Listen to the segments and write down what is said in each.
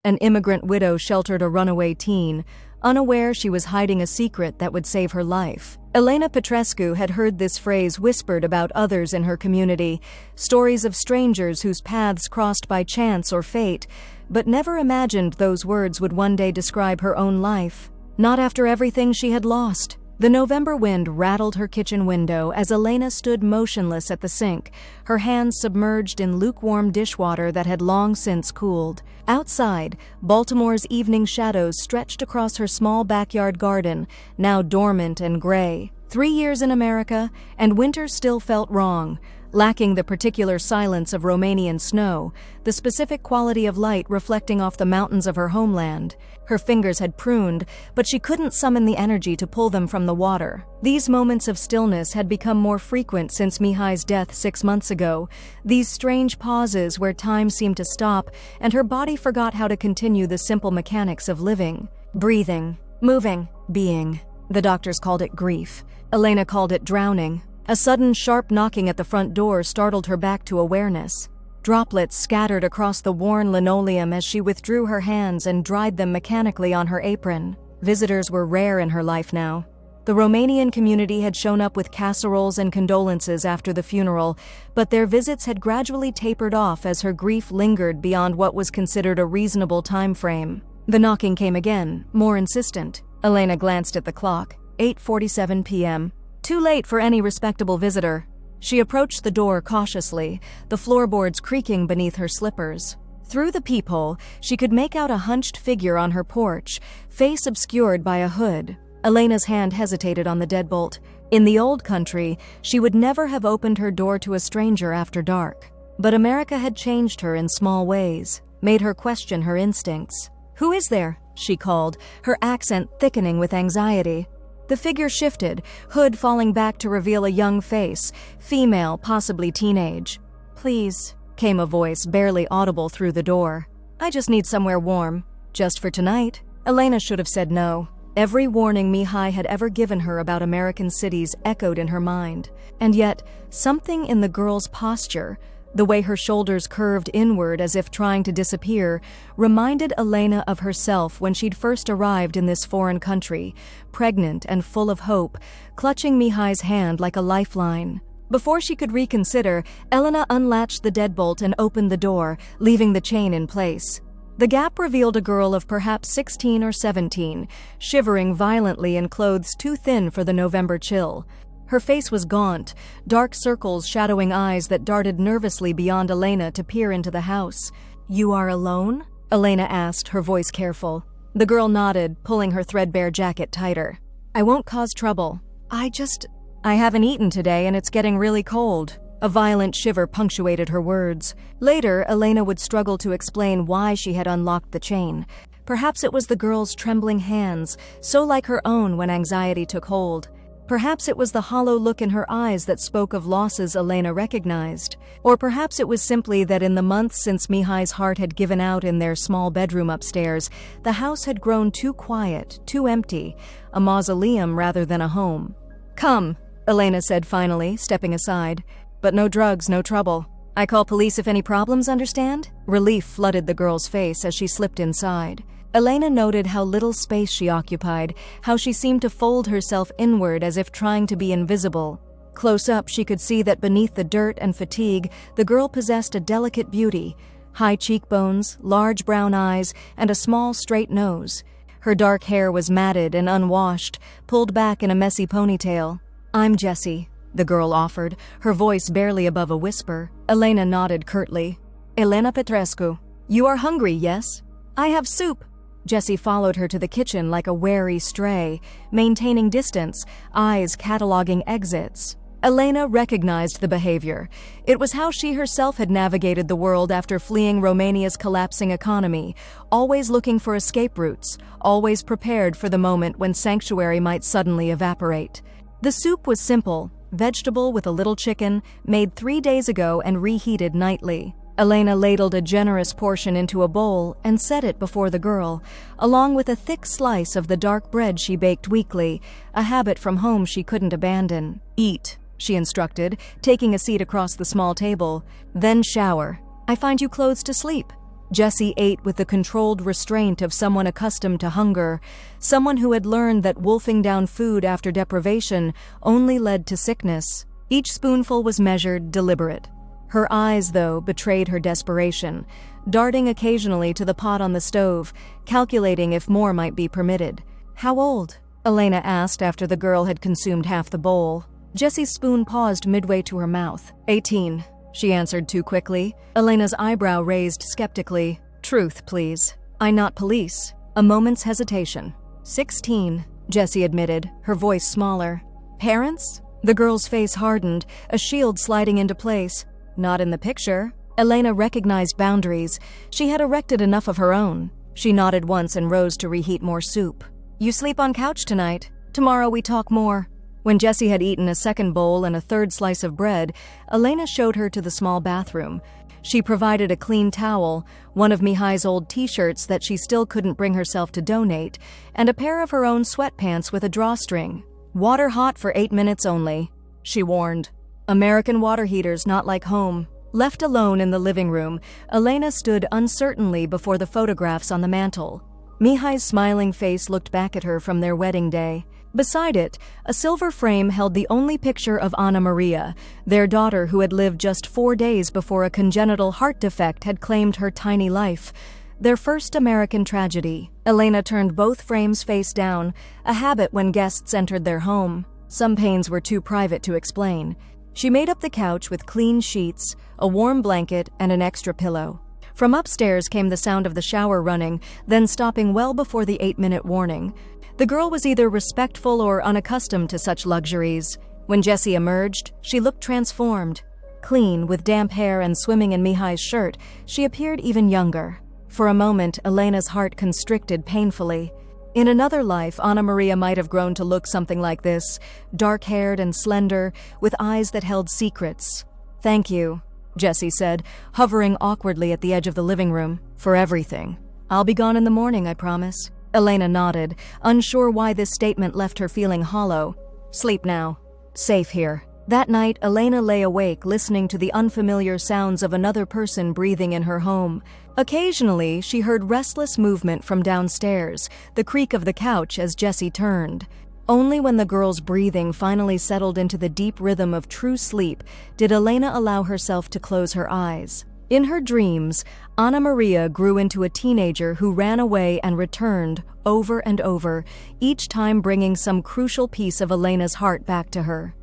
An immigrant widow sheltered a runaway teen, unaware she was hiding a secret that would save her life. Elena Petrescu had heard this phrase whispered about others in her community, stories of strangers whose paths crossed by chance or fate, but never imagined those words would one day describe her own life. Not after everything she had lost. The November wind rattled her kitchen window as Elena stood motionless at the sink, her hands submerged in lukewarm dishwater that had long since cooled. Outside, Baltimore's evening shadows stretched across her small backyard garden, now dormant and gray. 3 years in America, and winter still felt wrong, lacking the particular silence of Romanian snow, the specific quality of light reflecting off the mountains of her homeland. Her fingers had pruned, but she couldn't summon the energy to pull them from the water. These moments of stillness had become more frequent since Mihai's death 6 months ago, these strange pauses where time seemed to stop and her body forgot how to continue the simple mechanics of living. Breathing, moving, being. The doctors called it grief. Elena called it drowning. A sudden sharp knocking at the front door startled her back to awareness. Droplets scattered across the worn linoleum as she withdrew her hands and dried them mechanically on her apron. Visitors were rare in her life now. The Romanian community had shown up with casseroles and condolences after the funeral, but their visits had gradually tapered off as her grief lingered beyond what was considered a reasonable time frame. The knocking came again, more insistent. Elena glanced at the clock. 8:47 p.m. Too late for any respectable visitor. She approached the door cautiously, the floorboards creaking beneath her slippers. Through the peephole, she could make out a hunched figure on her porch, face obscured by a hood. Elena's hand hesitated on the deadbolt. In the old country, she would never have opened her door to a stranger after dark. But America had changed her in small ways, made her question her instincts. "Who is there?" she called, her accent thickening with anxiety. The figure shifted, hood falling back to reveal a young face, female, possibly teenage. "Please," came a voice barely audible through the door. "I just need somewhere warm." "Just for tonight?" Elena should have said no. Every warning Mihai had ever given her about American cities echoed in her mind. And yet, something in the girl's posture, the way her shoulders curved inward as if trying to disappear, reminded Elena of herself when she'd first arrived in this foreign country, pregnant and full of hope, clutching Mihai's hand like a lifeline. Before she could reconsider, Elena unlatched the deadbolt and opened the door, leaving the chain in place. The gap revealed a girl of perhaps 16 or 17, shivering violently in clothes too thin for the November chill. Her face was gaunt, dark circles shadowing eyes that darted nervously beyond Elena to peer into the house. "You are alone?" Elena asked, her voice careful. The girl nodded, pulling her threadbare jacket tighter. "I won't cause trouble. I haven't eaten today and it's getting really cold." A violent shiver punctuated her words. Later, Elena would struggle to explain why she had unlocked the chain. Perhaps it was the girl's trembling hands, so like her own when anxiety took hold. Perhaps it was the hollow look in her eyes that spoke of losses Elena recognized. Or perhaps it was simply that in the months since Mihai's heart had given out in their small bedroom upstairs, the house had grown too quiet, too empty, a mausoleum rather than a home. "Come," Elena said finally, stepping aside. "But no drugs, no trouble. I call police if any problems, understand?" Relief flooded the girl's face as she slipped inside. Elena noted how little space she occupied, how she seemed to fold herself inward as if trying to be invisible. Close up, she could see that beneath the dirt and fatigue, the girl possessed a delicate beauty, high cheekbones, large brown eyes, and a small, straight nose. Her dark hair was matted and unwashed, pulled back in a messy ponytail. "I'm Jessie," the girl offered, her voice barely above a whisper. Elena nodded curtly. "Elena Petrescu. You are hungry, yes? I have soup." Jessie followed her to the kitchen like a wary stray, maintaining distance, eyes cataloging exits. Elena recognized the behavior. It was how she herself had navigated the world after fleeing Romania's collapsing economy, always looking for escape routes, always prepared for the moment when sanctuary might suddenly evaporate. The soup was simple, vegetable with a little chicken, made 3 days ago and reheated nightly. Elena ladled a generous portion into a bowl and set it before the girl, along with a thick slice of the dark bread she baked weekly, a habit from home she couldn't abandon. "Eat," she instructed, taking a seat across the small table. "Then shower. I find you clothes to sleep." Jessie ate with the controlled restraint of someone accustomed to hunger, someone who had learned that wolfing down food after deprivation only led to sickness. Each spoonful was measured, deliberate. Her eyes, though, betrayed her desperation, darting occasionally to the pot on the stove, calculating if more might be permitted. "How old?" Elena asked after the girl had consumed half the bowl. Jessie's spoon paused midway to her mouth. 18, she answered too quickly. Elena's eyebrow raised skeptically. "Truth, please. I'm not police." A moment's hesitation. 16, Jessie admitted, her voice smaller. "Parents?" The girl's face hardened, a shield sliding into place. "Not in the picture." Elena recognized boundaries. She had erected enough of her own. She nodded once and rose to reheat more soup. "You sleep on couch tonight. Tomorrow we talk more." When Jessie had eaten a second bowl and a third slice of bread, Elena showed her to the small bathroom. She provided a clean towel, one of Mihai's old t-shirts that she still couldn't bring herself to donate, and a pair of her own sweatpants with a drawstring. "Water hot for 8 minutes only," she warned. American water heaters not like home. Left alone in the living room, Elena stood uncertainly before the photographs on the mantel. Mihai's smiling face looked back at her from their wedding day. Beside it, a silver frame held the only picture of Anna Maria, their daughter who had lived just 4 days before a congenital heart defect had claimed her tiny life. Their first American tragedy. Elena turned both frames face down, a habit when guests entered their home. Some pains were too private to explain. She made up the couch with clean sheets, a warm blanket, and an extra pillow. From upstairs came the sound of the shower running, then stopping well before the 8-minute warning. The girl was either respectful or unaccustomed to such luxuries. When Jessie emerged, she looked transformed. Clean, with damp hair and swimming in Mihai's shirt, she appeared even younger. For a moment, Elena's heart constricted painfully. In another life, Anna Maria might have grown to look something like this, dark-haired and slender, with eyes that held secrets. "Thank you," Jessie said, hovering awkwardly at the edge of the living room, "for everything. I'll be gone in the morning, I promise." Elena nodded, unsure why this statement left her feeling hollow. "Sleep now. Safe here." That night, Elena lay awake, listening to the unfamiliar sounds of another person breathing in her home. Occasionally, she heard restless movement from downstairs, the creak of the couch as Jessie turned. Only when the girl's breathing finally settled into the deep rhythm of true sleep did Elena allow herself to close her eyes. In her dreams, Anna Maria grew into a teenager who ran away and returned over and over, each time bringing some crucial piece of Elena's heart back to her.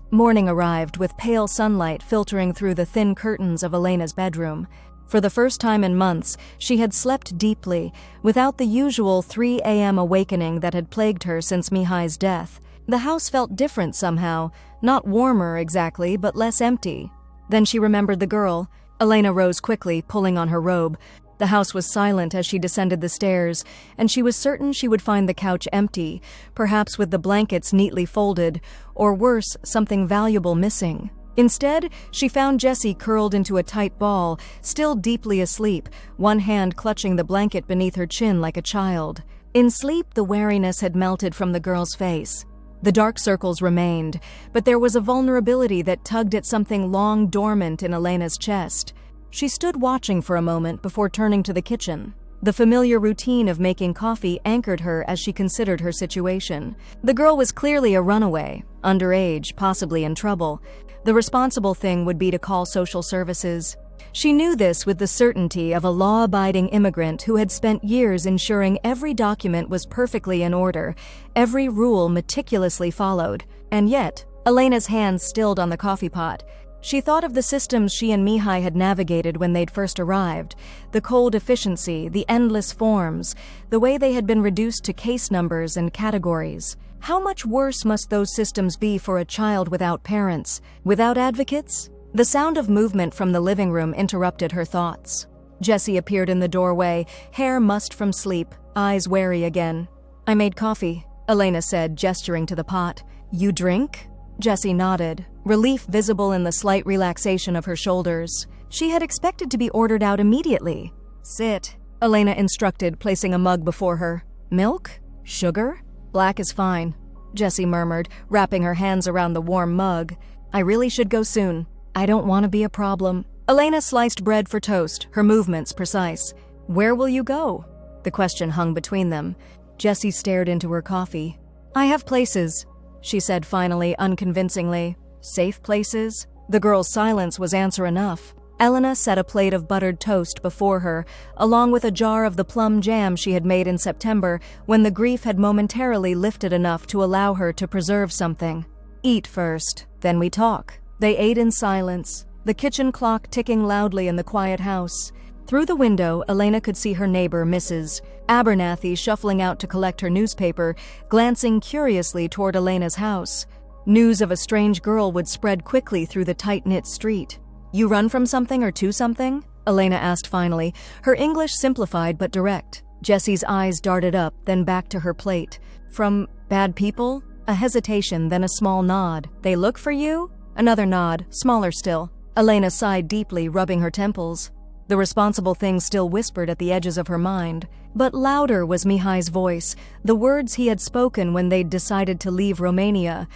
Morning arrived with pale sunlight filtering through the thin curtains of Elena's bedroom. For the first time in months, she had slept deeply, without the usual 3 a.m. awakening that had plagued her since Mihai's death. The house felt different somehow, not warmer exactly, but less empty. Then she remembered the girl. Elena rose quickly, pulling on her robe. The house was silent as she descended the stairs, and she was certain she would find the couch empty, perhaps with the blankets neatly folded, or worse, something valuable missing. Instead, she found Jessie curled into a tight ball, still deeply asleep, one hand clutching the blanket beneath her chin like a child. In sleep, the wariness had melted from the girl's face. The dark circles remained, but there was a vulnerability that tugged at something long dormant in Elena's chest. She stood watching for a moment before turning to the kitchen. The familiar routine of making coffee anchored her as she considered her situation. The girl was clearly a runaway, underage, possibly in trouble. The responsible thing would be to call social services. She knew this with the certainty of a law-abiding immigrant who had spent years ensuring every document was perfectly in order, every rule meticulously followed. And yet, Elena's hands stilled on the coffee pot. She thought of the systems she and Mihai had navigated when they'd first arrived, the cold efficiency, the endless forms, the way they had been reduced to case numbers and categories. How much worse must those systems be for a child without parents, without advocates? The sound of movement from the living room interrupted her thoughts. Jessie appeared in the doorway, hair mussed from sleep, eyes wary again. "I made coffee," Elena said, gesturing to the pot. "You drink?" Jessie nodded, relief visible in the slight relaxation of her shoulders. She had expected to be ordered out immediately. "Sit," Elena instructed, placing a mug before her. "Milk? Sugar? Black is fine," Jessie murmured, wrapping her hands around the warm mug. "I really should go soon. I don't want to be a problem." Elena sliced bread for toast, her movements precise. Where will you go? The question hung between them. Jessie stared into her coffee. I have places, she said finally, unconvincingly. Safe places? The girl's silence was answer enough. Elena set a plate of buttered toast before her, along with a jar of the plum jam she had made in September when the grief had momentarily lifted enough to allow her to preserve something. Eat first, then we talk. They ate in silence, the kitchen clock ticking loudly in the quiet house. Through the window, Elena could see her neighbor, Mrs. Abernathy, shuffling out to collect her newspaper, glancing curiously toward Elena's house. News of a strange girl would spread quickly through the tight-knit street. You run from something or to something? Elena asked finally, her English simplified but direct. Jessie's eyes darted up, then back to her plate. From bad people? A hesitation, then a small nod. They look for you? Another nod, smaller still. Elena sighed deeply, rubbing her temples. The responsible thing still whispered at the edges of her mind. But louder was Mihai's voice, the words he had spoken when they'd decided to leave Romania.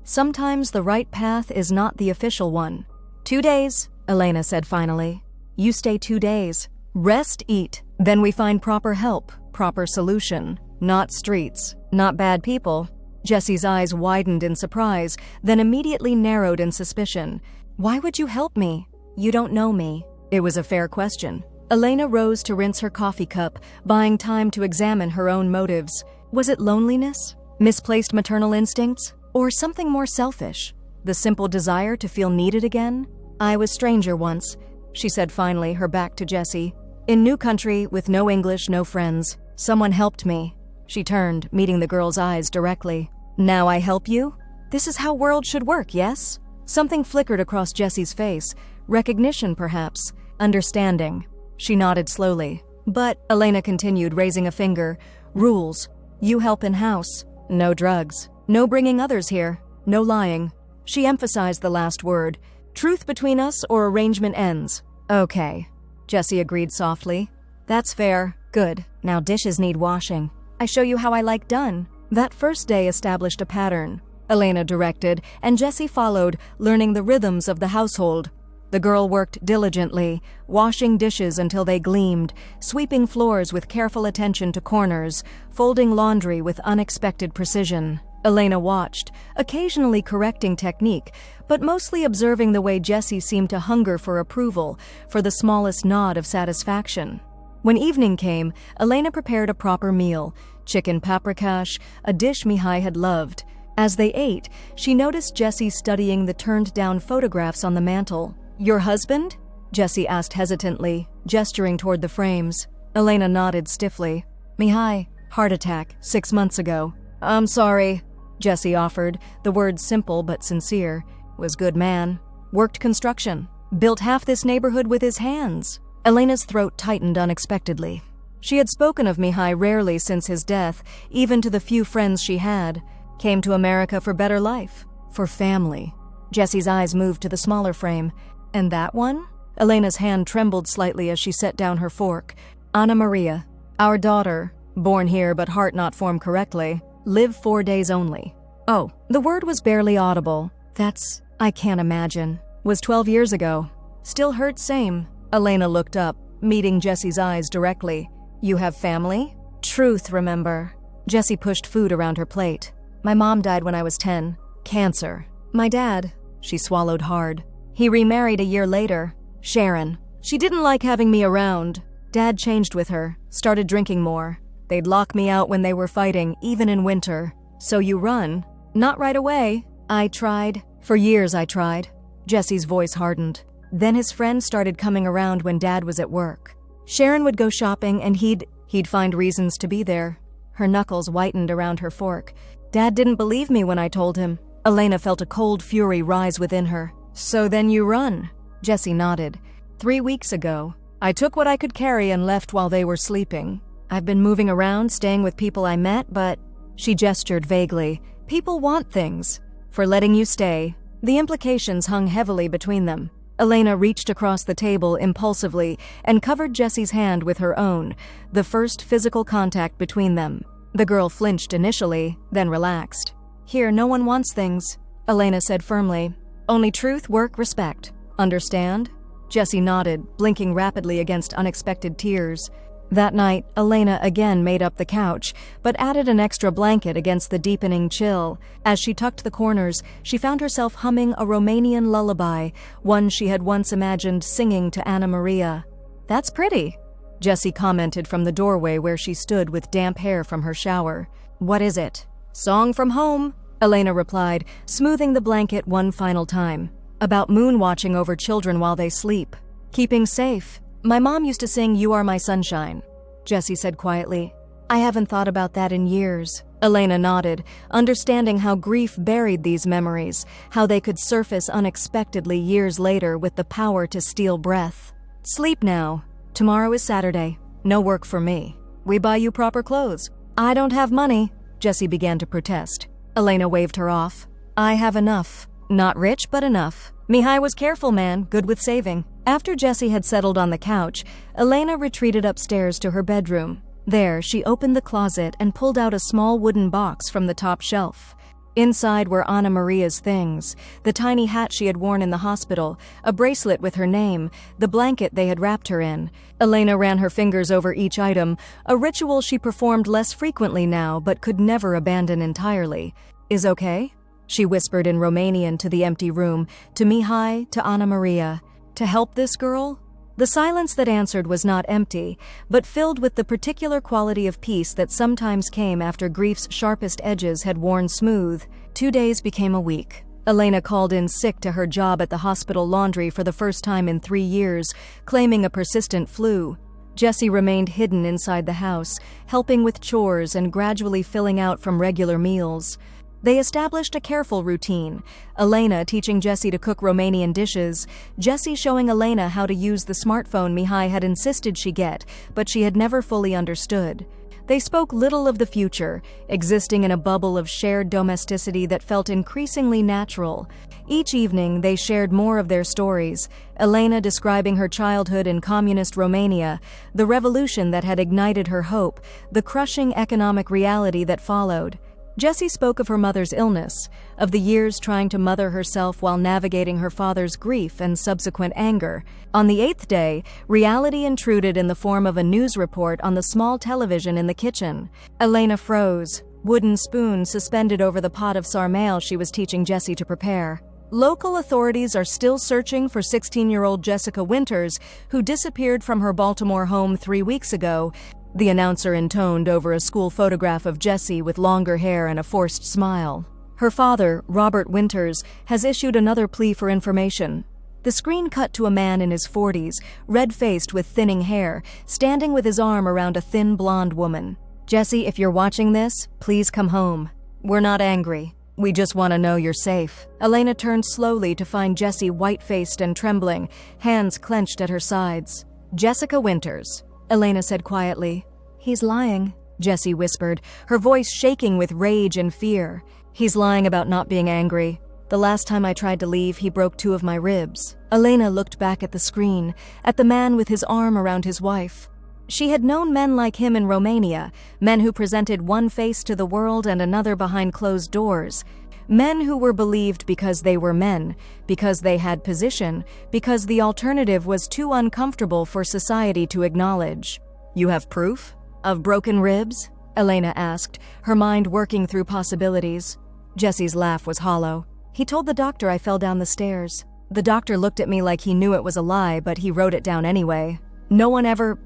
Sometimes the right path is not the official one. 2 days, Elena said finally. You stay 2 days. Rest, eat. Then we find proper help, proper solution. Not streets, not bad people. Jessie's eyes widened in surprise, then immediately narrowed in suspicion. Why would you help me? You don't know me. It was a fair question. Elena rose to rinse her coffee cup, buying time to examine her own motives. Was it loneliness? Misplaced maternal instincts? Or something more selfish? The simple desire to feel needed again? I was stranger once, she said finally, her back to Jessie. In new country, with no English, no friends. Someone helped me. She turned, meeting the girl's eyes directly. Now I help you? This is how world should work, yes? Something flickered across Jessie's face. Recognition, perhaps. Understanding. She nodded slowly. But, Elena continued, raising a finger, rules. You help in house. No drugs. No bringing others here. No lying. She emphasized the last word. Truth between us or arrangement ends. Okay. Jessie agreed softly. That's fair. Good. Now dishes need washing. I show you how I like done. That first day established a pattern. Elena directed, and Jessie followed, learning the rhythms of the household. The girl worked diligently, washing dishes until they gleamed, sweeping floors with careful attention to corners, folding laundry with unexpected precision. Elena watched, occasionally correcting technique, but mostly observing the way Jessie seemed to hunger for approval, for the smallest nod of satisfaction. When evening came, Elena prepared a proper meal, chicken paprikash, a dish Mihai had loved. As they ate, she noticed Jessie studying the turned-down photographs on the mantel. Your husband? Jessie asked hesitantly, gesturing toward the frames. Elena nodded stiffly. Mihai, heart attack, 6 months ago. I'm sorry, Jessie offered, the words simple but sincere. Was good man. Worked construction. Built half this neighborhood with his hands. Elena's throat tightened unexpectedly. She had spoken of Mihai rarely since his death, even to the few friends she had. Came to America for better life. For family. Jessie's eyes moved to the smaller frame. And that one? Elena's hand trembled slightly as she set down her fork. Anna Maria, our daughter, born here but heart not formed correctly, lived 4 days only. Oh, the word was barely audible. That's, I can't imagine. Was 12 years ago. Still hurt same. Elena looked up, meeting Jessie's eyes directly. You have family? Truth, remember. Jessie pushed food around her plate. My mom died when I was 10. Cancer. My dad, she swallowed hard. He remarried a year later. Sharon. She didn't like having me around. Dad changed with her, started drinking more. They'd lock me out when they were fighting, even in winter. So you run? Not right away. I tried. For years I tried. Jessie's voice hardened. Then his friends started coming around when Dad was at work. Sharon would go shopping and he'd find reasons to be there. Her knuckles whitened around her fork. Dad didn't believe me when I told him. Elena felt a cold fury rise within her. So then you run? Jessie nodded. 3 weeks ago. I took what I could carry and left while they were sleeping. I've been moving around, staying with people I met, but... She gestured vaguely. People want things. For letting you stay. The implications hung heavily between them. Elena reached across the table impulsively and covered Jessie's hand with her own, the first physical contact between them. The girl flinched initially, then relaxed. Here, no one wants things, Elena said firmly. Only truth, work, respect. Understand? Jessie nodded, blinking rapidly against unexpected tears. That night, Elena again made up the couch, but added an extra blanket against the deepening chill. As she tucked the corners, she found herself humming a Romanian lullaby, one she had once imagined singing to Anna Maria. "That's pretty," Jessie commented from the doorway where she stood with damp hair from her shower. "What is it?" "Song from home," Elena replied, smoothing the blanket one final time. "About moon watching over children while they sleep. Keeping safe. My mom used to sing 'You Are My Sunshine,'" Jessie said quietly. "I haven't thought about that in years." Elena nodded, understanding how grief buried these memories, how they could surface unexpectedly years later with the power to steal breath. "Sleep now. Tomorrow is Saturday. No work for me. We buy you proper clothes." "I don't have money," Jessie began to protest. Elena waved her off. "I have enough. Not rich, but enough. Mihai was careful man, good with saving." After Jessie had settled on the couch, Elena retreated upstairs to her bedroom. There, she opened the closet and pulled out a small wooden box from the top shelf. Inside were Anna Maria's things, the tiny hat she had worn in the hospital, a bracelet with her name, the blanket they had wrapped her in. Elena ran her fingers over each item, a ritual she performed less frequently now but could never abandon entirely. "Is okay?" she whispered in Romanian to the empty room, to Mihai, to Anna Maria. "To help this girl?" The silence that answered was not empty, but filled with the particular quality of peace that sometimes came after grief's sharpest edges had worn smooth. 2 days became a week. Elena called in sick to her job at the hospital laundry for the first time in 3 years, claiming a persistent flu. Jessie remained hidden inside the house, helping with chores and gradually filling out from regular meals. They established a careful routine, Elena teaching Jessie to cook Romanian dishes, Jessie showing Elena how to use the smartphone Mihai had insisted she get, but she had never fully understood. They spoke little of the future, existing in a bubble of shared domesticity that felt increasingly natural. Each evening, they shared more of their stories, Elena describing her childhood in communist Romania, the revolution that had ignited her hope, the crushing economic reality that followed. Jessie spoke of her mother's illness, of the years trying to mother herself while navigating her father's grief and subsequent anger. On the 8th day, reality intruded in the form of a news report on the small television in the kitchen. Elena froze, wooden spoon suspended over the pot of sarmale she was teaching Jessie to prepare. Local authorities are still searching for 16-year-old Jessica Winters, who disappeared from her Baltimore home 3 weeks ago, the announcer intoned over a school photograph of Jessie with longer hair and a forced smile. Her father, Robert Winters, has issued another plea for information. The screen cut to a man in his 40s, red-faced with thinning hair, standing with his arm around a thin blonde woman. "Jessie, if you're watching this, please come home. We're not angry. We just want to know you're safe." Elena turned slowly to find Jessie white-faced and trembling, hands clenched at her sides. "Jessica Winters," Elena said quietly. "He's lying," Jessie whispered, her voice shaking with rage and fear. "He's lying about not being angry. The last time I tried to leave, he broke 2 of my ribs." Elena looked back at the screen, at the man with his arm around his wife. She had known men like him in Romania, men who presented one face to the world and another behind closed doors. Men who were believed because they were men, because they had position, because the alternative was too uncomfortable for society to acknowledge. "You have proof? Of broken ribs?" Elena asked, her mind working through possibilities. Jessie's laugh was hollow. "He told the doctor I fell down the stairs. The doctor looked at me like he knew it was a lie, but he wrote it down anyway. No one ever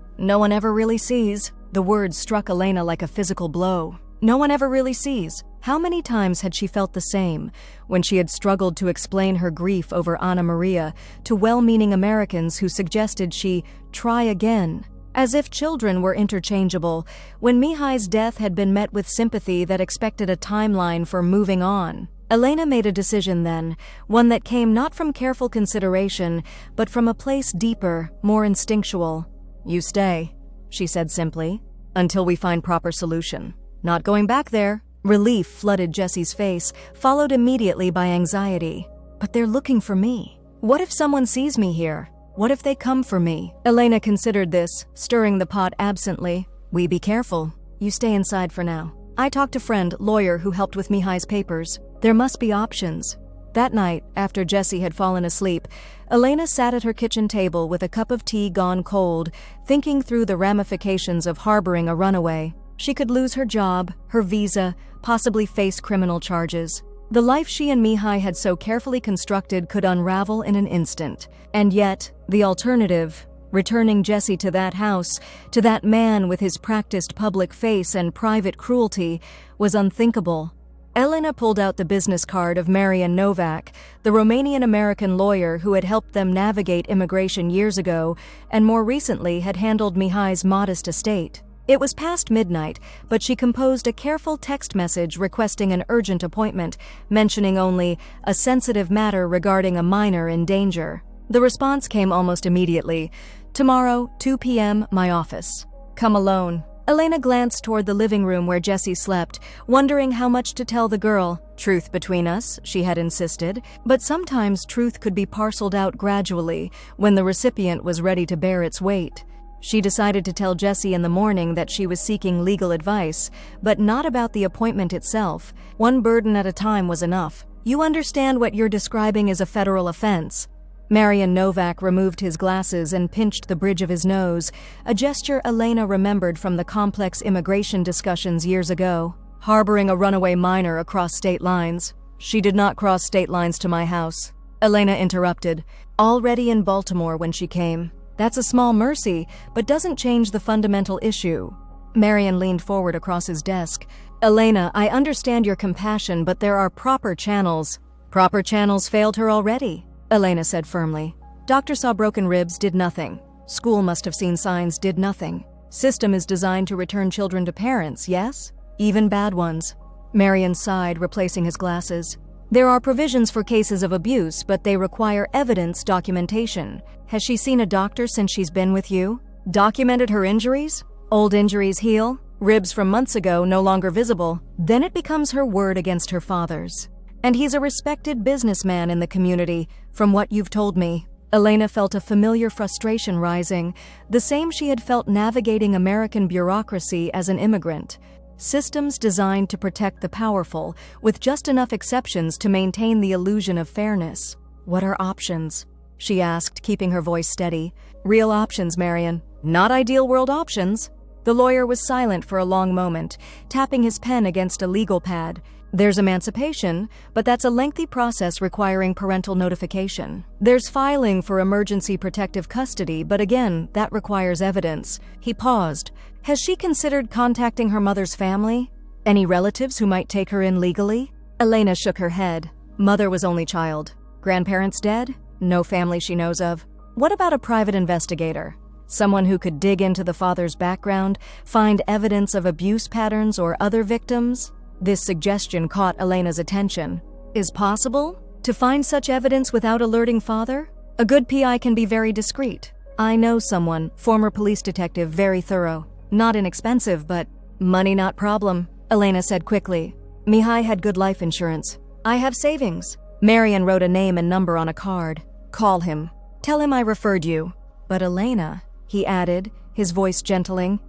really sees." The words struck Elena like a physical blow. No one ever really sees. How many times had she felt the same, when she had struggled to explain her grief over Anna Maria to well-meaning Americans who suggested she try again? As if children were interchangeable, when Mihai's death had been met with sympathy that expected a timeline for moving on. Elena made a decision then, one that came not from careful consideration, but from a place deeper, more instinctual. "You stay," she said simply, "until we find proper solution. Not going back there." Relief flooded Jessie's face, followed immediately by anxiety. "But they're looking for me. What if someone sees me here? What if they come for me?" Elena considered this, stirring the pot absently. "We be careful. You stay inside for now. I talked to friend, lawyer who helped with Mihai's papers. There must be options." That night, after Jessie had fallen asleep, Elena sat at her kitchen table with a cup of tea gone cold, thinking through the ramifications of harboring a runaway. She could lose her job, her visa, possibly face criminal charges. The life she and Mihai had so carefully constructed could unravel in an instant. And yet, the alternative, returning Jessie to that house, to that man with his practiced public face and private cruelty, was unthinkable. Elena pulled out the business card of Marian Novak, the Romanian-American lawyer who had helped them navigate immigration years ago and more recently had handled Mihai's modest estate. It was past midnight, but she composed a careful text message requesting an urgent appointment, mentioning only a sensitive matter regarding a minor in danger. The response came almost immediately. "Tomorrow, 2 p.m., my office. Come alone." Elena glanced toward the living room where Jessie slept, wondering how much to tell the girl. "Truth between us," she had insisted, but sometimes truth could be parceled out gradually when the recipient was ready to bear its weight. She decided to tell Jessie in the morning that she was seeking legal advice, but not about the appointment itself. One burden at a time was enough. "You understand what you're describing is a federal offense." Marian Novak removed his glasses and pinched the bridge of his nose, a gesture Elena remembered from the complex immigration discussions years ago. "Harboring a runaway minor across state lines." "She did not cross state lines to my house," Elena interrupted. "Already in Baltimore when she came. That's a small mercy, but doesn't change the fundamental issue." Marian leaned forward across his desk. "Elena, I understand your compassion, but there are proper channels." "Proper channels failed her already," Elena said firmly. "Doctor saw broken ribs, did nothing. School must have seen signs, did nothing. System is designed to return children to parents, yes? Even bad ones." Marian sighed, replacing his glasses. "There are provisions for cases of abuse, but they require evidence documentation. Has she seen a doctor since she's been with you? Documented her injuries? Old injuries heal? Ribs from months ago no longer visible? Then it becomes her word against her father's. And he's a respected businessman in the community, from what you've told me." Elena felt a familiar frustration rising, the same she had felt navigating American bureaucracy as an immigrant. Systems designed to protect the powerful, with just enough exceptions to maintain the illusion of fairness. "What are options?" she asked, keeping her voice steady. "Real options, Marian. Not ideal world options." The lawyer was silent for a long moment, tapping his pen against a legal pad. "There's emancipation, but that's a lengthy process requiring parental notification. There's filing for emergency protective custody, but again, that requires evidence." He paused. "Has she considered contacting her mother's family? Any relatives who might take her in legally?" Elena shook her head. "Mother was only child. Grandparents dead? No family she knows of. What about a private investigator? Someone who could dig into the father's background, find evidence of abuse patterns or other victims?" This suggestion caught Elena's attention. "Is possible? To find such evidence without alerting father? A good PI can be very discreet. I know someone, former police detective, very thorough. Not inexpensive, but money not problem," Elena said quickly. "Mihai had good life insurance. I have savings." Marian wrote a name and number on a card. "Call him. Tell him I referred you." "But Elena," he added, his voice gentling,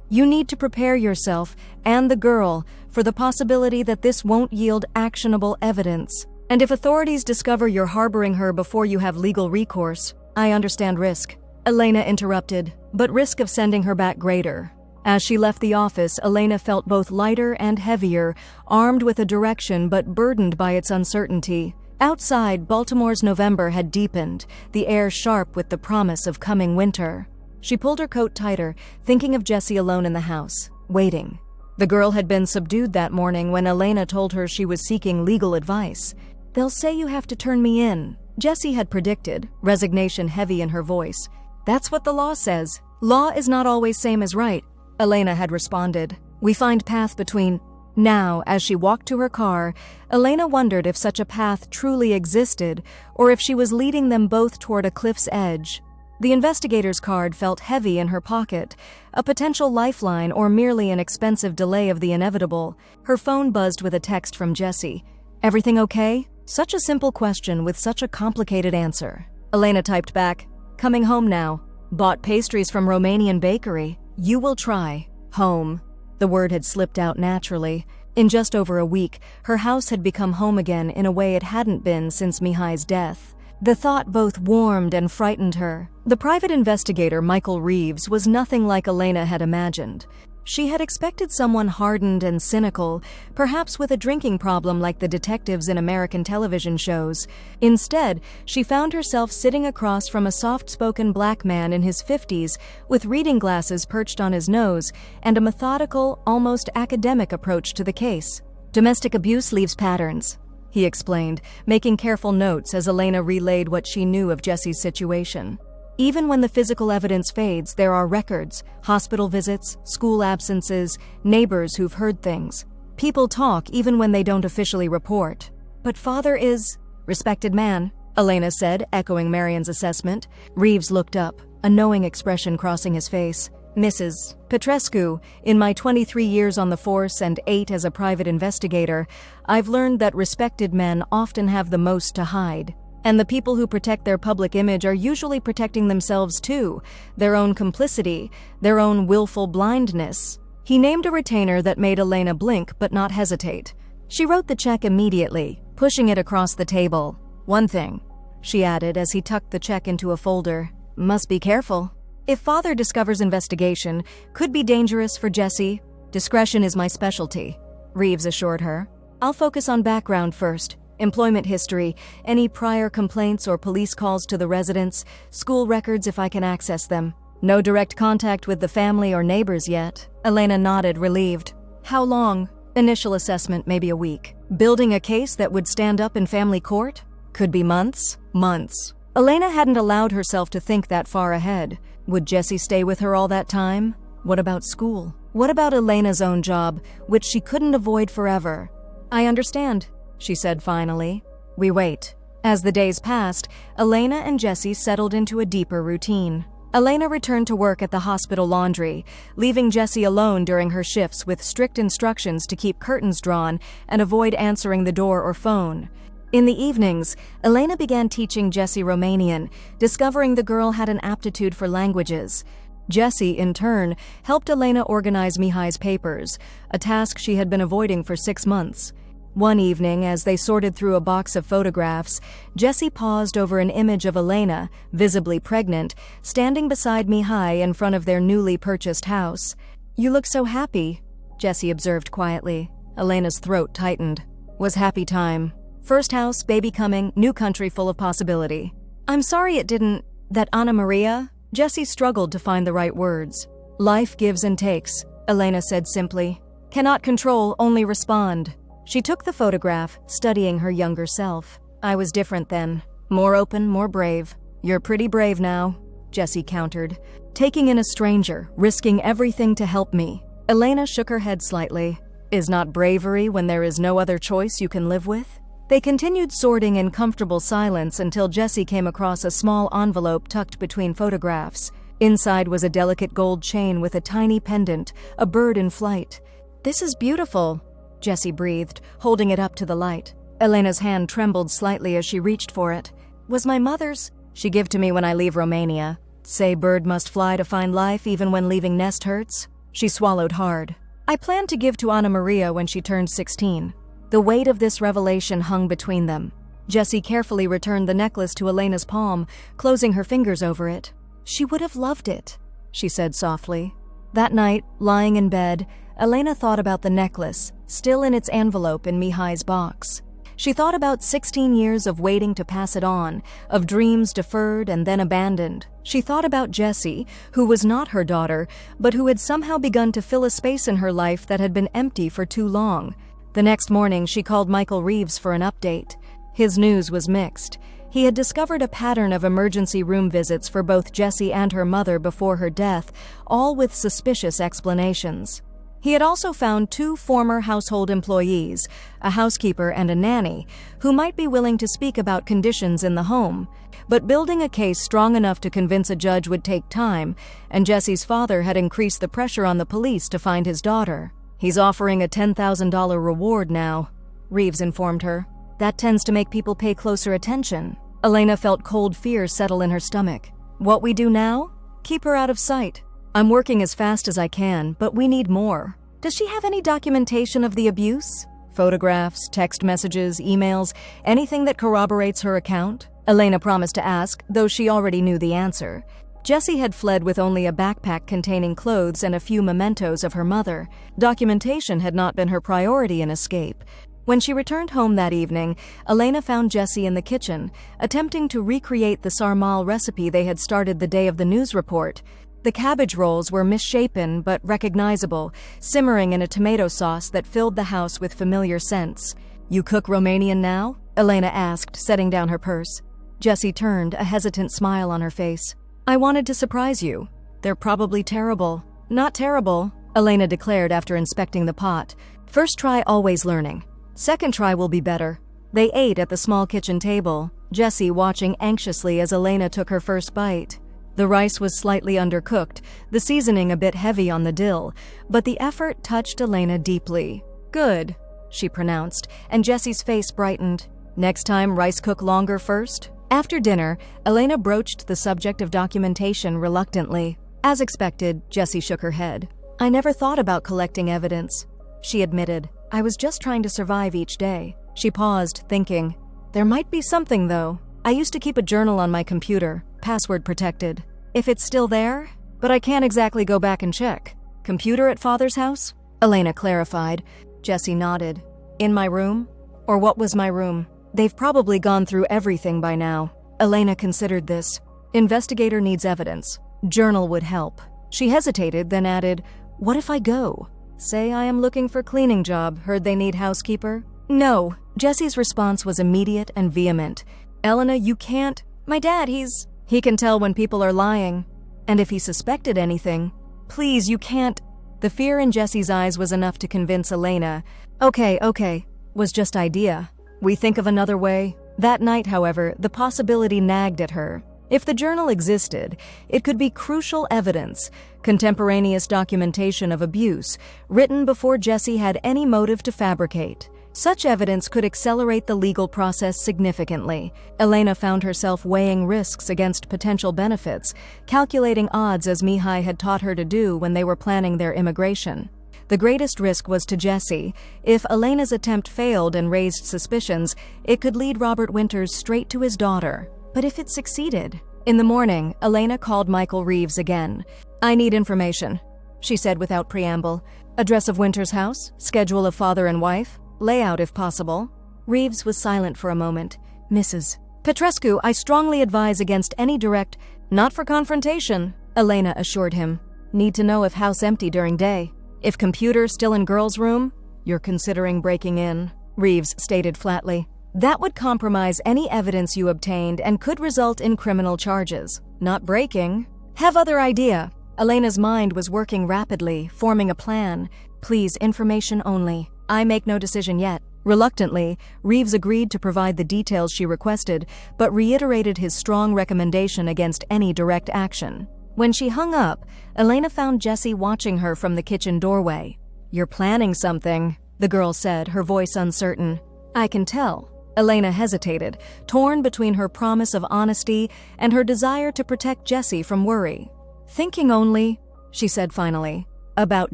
"you need to prepare yourself, and the girl, for the possibility that this won't yield actionable evidence. And if authorities discover you're harboring her before you have legal recourse, I understand risk." Elena interrupted, "But risk of sending her back greater." As she left the office, Elena felt both lighter and heavier, armed with a direction but burdened by its uncertainty. Outside, Baltimore's November had deepened, the air sharp with the promise of coming winter. She pulled her coat tighter, thinking of Jessie alone in the house, waiting. The girl had been subdued that morning when Elena told her she was seeking legal advice. "They'll say you have to turn me in," Jessie had predicted, resignation heavy in her voice. "That's what the law says. Law is not always same as right," Elena had responded. "We find path between." Now, as she walked to her car, Elena wondered if such a path truly existed, or if she was leading them both toward a cliff's edge. The investigator's card felt heavy in her pocket, a potential lifeline or merely an expensive delay of the inevitable. Her phone buzzed with a text from Jessie. "Everything okay?" Such a simple question with such a complicated answer. Elena typed back, "Coming home now. Bought pastries from Romanian bakery. You will try. Home." The word had slipped out naturally. In just over a week, her house had become home again in a way it hadn't been since Mihai's death. The thought both warmed and frightened her. The private investigator, Michael Reeves, was nothing like Elena had imagined. She had expected someone hardened and cynical, perhaps with a drinking problem like the detectives in American television shows. Instead, she found herself sitting across from a soft-spoken black man in his 50s with reading glasses perched on his nose and a methodical, almost academic approach to the case. "Domestic abuse leaves patterns," he explained, making careful notes as Elena relayed what she knew of Jesse's situation. "Even when the physical evidence fades, there are records, hospital visits, school absences, neighbors who've heard things. People talk even when they don't officially report." "But father is respected man," Elena said, echoing Marion's assessment. Reeves looked up, a knowing expression crossing his face. "Mrs. Petrescu, in my 23 years on the force and 8 as a private investigator, I've learned that respected men often have the most to hide. And the people who protect their public image are usually protecting themselves too, their own complicity, their own willful blindness." He named a retainer that made Elena blink but not hesitate. She wrote the check immediately, pushing it across the table. "One thing," she added as he tucked the check into a folder. "Must be careful. If father discovers investigation, could be dangerous for Jesse. Discretion is my specialty," Reeves assured her. "I'll focus on background first. Employment history, any prior complaints or police calls to the residence, school records if I can access them. No direct contact with the family or neighbors yet." Elena nodded, relieved. "How long?" "Initial assessment, maybe a week. Building a case that would stand up in family court? Could be months." Months. Elena hadn't allowed herself to think that far ahead. Would Jesse stay with her all that time? What about school? What about Elena's own job, which she couldn't avoid forever? "I understand," she said finally. We wait. As the days passed, Elena and Jesse settled into a deeper routine. Elena returned to work at the hospital laundry, leaving Jesse alone during her shifts with strict instructions to keep curtains drawn and avoid answering the door or phone. In the evenings, Elena began teaching Jesse Romanian, discovering the girl had an aptitude for languages. Jesse, in turn, helped Elena organize Mihai's papers, a task she had been avoiding for 6 months. One evening, as they sorted through a box of photographs, Jesse paused over an image of Elena, visibly pregnant, standing beside Mihai in front of their newly purchased house. "You look so happy," Jesse observed quietly. Elena's throat tightened. Was happy time. First house, baby coming, new country full of possibility. "I'm sorry it didn't... that Anna Maria?" Jesse struggled to find the right words. "Life gives and takes," Elena said simply. "Cannot control, only respond." She took the photograph, studying her younger self. "I was different then. More open, more brave." "You're pretty brave now," Jesse countered. "Taking in a stranger, risking everything to help me." Elena shook her head slightly. "Is not bravery when there is no other choice you can live with?" They continued sorting in comfortable silence until Jesse came across a small envelope tucked between photographs. Inside was a delicate gold chain with a tiny pendant, a bird in flight. "This is beautiful," Jesse breathed, holding it up to the light. Elena's hand trembled slightly as she reached for it. "Was my mother's?" "She give to me when I leave Romania. Say bird must fly to find life even when leaving nest hurts." She swallowed hard. "I planned to give to Anna Maria when she turned 16. The weight of this revelation hung between them. Jesse carefully returned the necklace to Elena's palm, closing her fingers over it. "She would have loved it," she said softly. That night, lying in bed, Elena thought about the necklace, still in its envelope in Mihai's box. She thought about 16 years of waiting to pass it on, of dreams deferred and then abandoned. She thought about Jessie, who was not her daughter, but who had somehow begun to fill a space in her life that had been empty for too long. The next morning, she called Michael Reeves for an update. His news was mixed. He had discovered a pattern of emergency room visits for both Jessie and her mother before her death, all with suspicious explanations. He had also found 2 former household employees, a housekeeper and a nanny, who might be willing to speak about conditions in the home. But building a case strong enough to convince a judge would take time, and Jessie's father had increased the pressure on the police to find his daughter. "He's offering a $10,000 reward now," Reeves informed her. "That tends to make people pay closer attention." Elena felt cold fear settle in her stomach. "What we do now? Keep her out of sight. I'm working as fast as I can, but we need more. Does she have any documentation of the abuse? Photographs, text messages, emails, anything that corroborates her account? Elena promised to ask, though she already knew the answer. Jessie had fled with only a backpack containing clothes and a few mementos of her mother. Documentation had not been her priority in escape. When she returned home that evening, Elena found Jessie in the kitchen, attempting to recreate the sarmal recipe they had started the day of the news report. The cabbage rolls were misshapen but recognizable, simmering in a tomato sauce that filled the house with familiar scents. "You cook Romanian now?" Elena asked, setting down her purse. Jessie turned, a hesitant smile on her face. "I wanted to surprise you. They're probably terrible." "Not terrible," Elena declared after inspecting the pot. "First try, always learning. Second try will be better." They ate at the small kitchen table, Jessie watching anxiously as Elena took her first bite. The rice was slightly undercooked, the seasoning a bit heavy on the dill, but the effort touched Elena deeply. "Good," she pronounced, and Jessie's face brightened. "Next time, rice cook longer first?" After dinner, Elena broached the subject of documentation reluctantly. As expected, Jessie shook her head. "I never thought about collecting evidence," she admitted. "I was just trying to survive each day." She paused, thinking. "There might be something, though. I used to keep a journal on my computer, password protected. If it's still there? But I can't exactly go back and check." "Computer at Father's house?" Elena clarified. Jessie nodded. "In my room? Or what was my room? They've probably gone through everything by now." Elena considered this. Investigator needs evidence. Journal would help. She hesitated, then added, "What if I go? Say I am looking for cleaning job, heard they need housekeeper?" "No." Jessie's response was immediate and vehement. "Elena, you can't. My dad, he can tell when people are lying. And if he suspected anything, please, you can't." The fear in Jessie's eyes was enough to convince Elena. Okay, was just idea. We think of another way. That night, however, the possibility nagged at her. If the journal existed, it could be crucial evidence, contemporaneous documentation of abuse, written before Jessie had any motive to fabricate. Such evidence could accelerate the legal process significantly. Elena found herself weighing risks against potential benefits, calculating odds as Mihai had taught her to do when they were planning their immigration. The greatest risk was to Jessie. If Elena's attempt failed and raised suspicions, it could lead Robert Winters straight to his daughter. But if it succeeded? In the morning, Elena called Michael Reeves again. "I need information," she said without preamble. "Address of Winters' house, schedule of father and wife, layout if possible." Reeves was silent for a moment. "Mrs. Petrescu, I strongly advise against any direct—" "Not for confrontation," Elena assured him. "Need to know if house empty during day. If computer still in girl's room, you're considering breaking in," Reeves stated flatly. "That would compromise any evidence you obtained and could result in criminal charges. Not breaking. Have other idea." Elena's mind was working rapidly, forming a plan. "Please, information only. I make no decision yet." Reluctantly, Reeves agreed to provide the details she requested, but reiterated his strong recommendation against any direct action. When she hung up, Elena found Jessie watching her from the kitchen doorway. "You're planning something," the girl said, her voice uncertain. "I can tell." Elena hesitated, torn between her promise of honesty and her desire to protect Jessie from worry. "Thinking only," she said finally. "About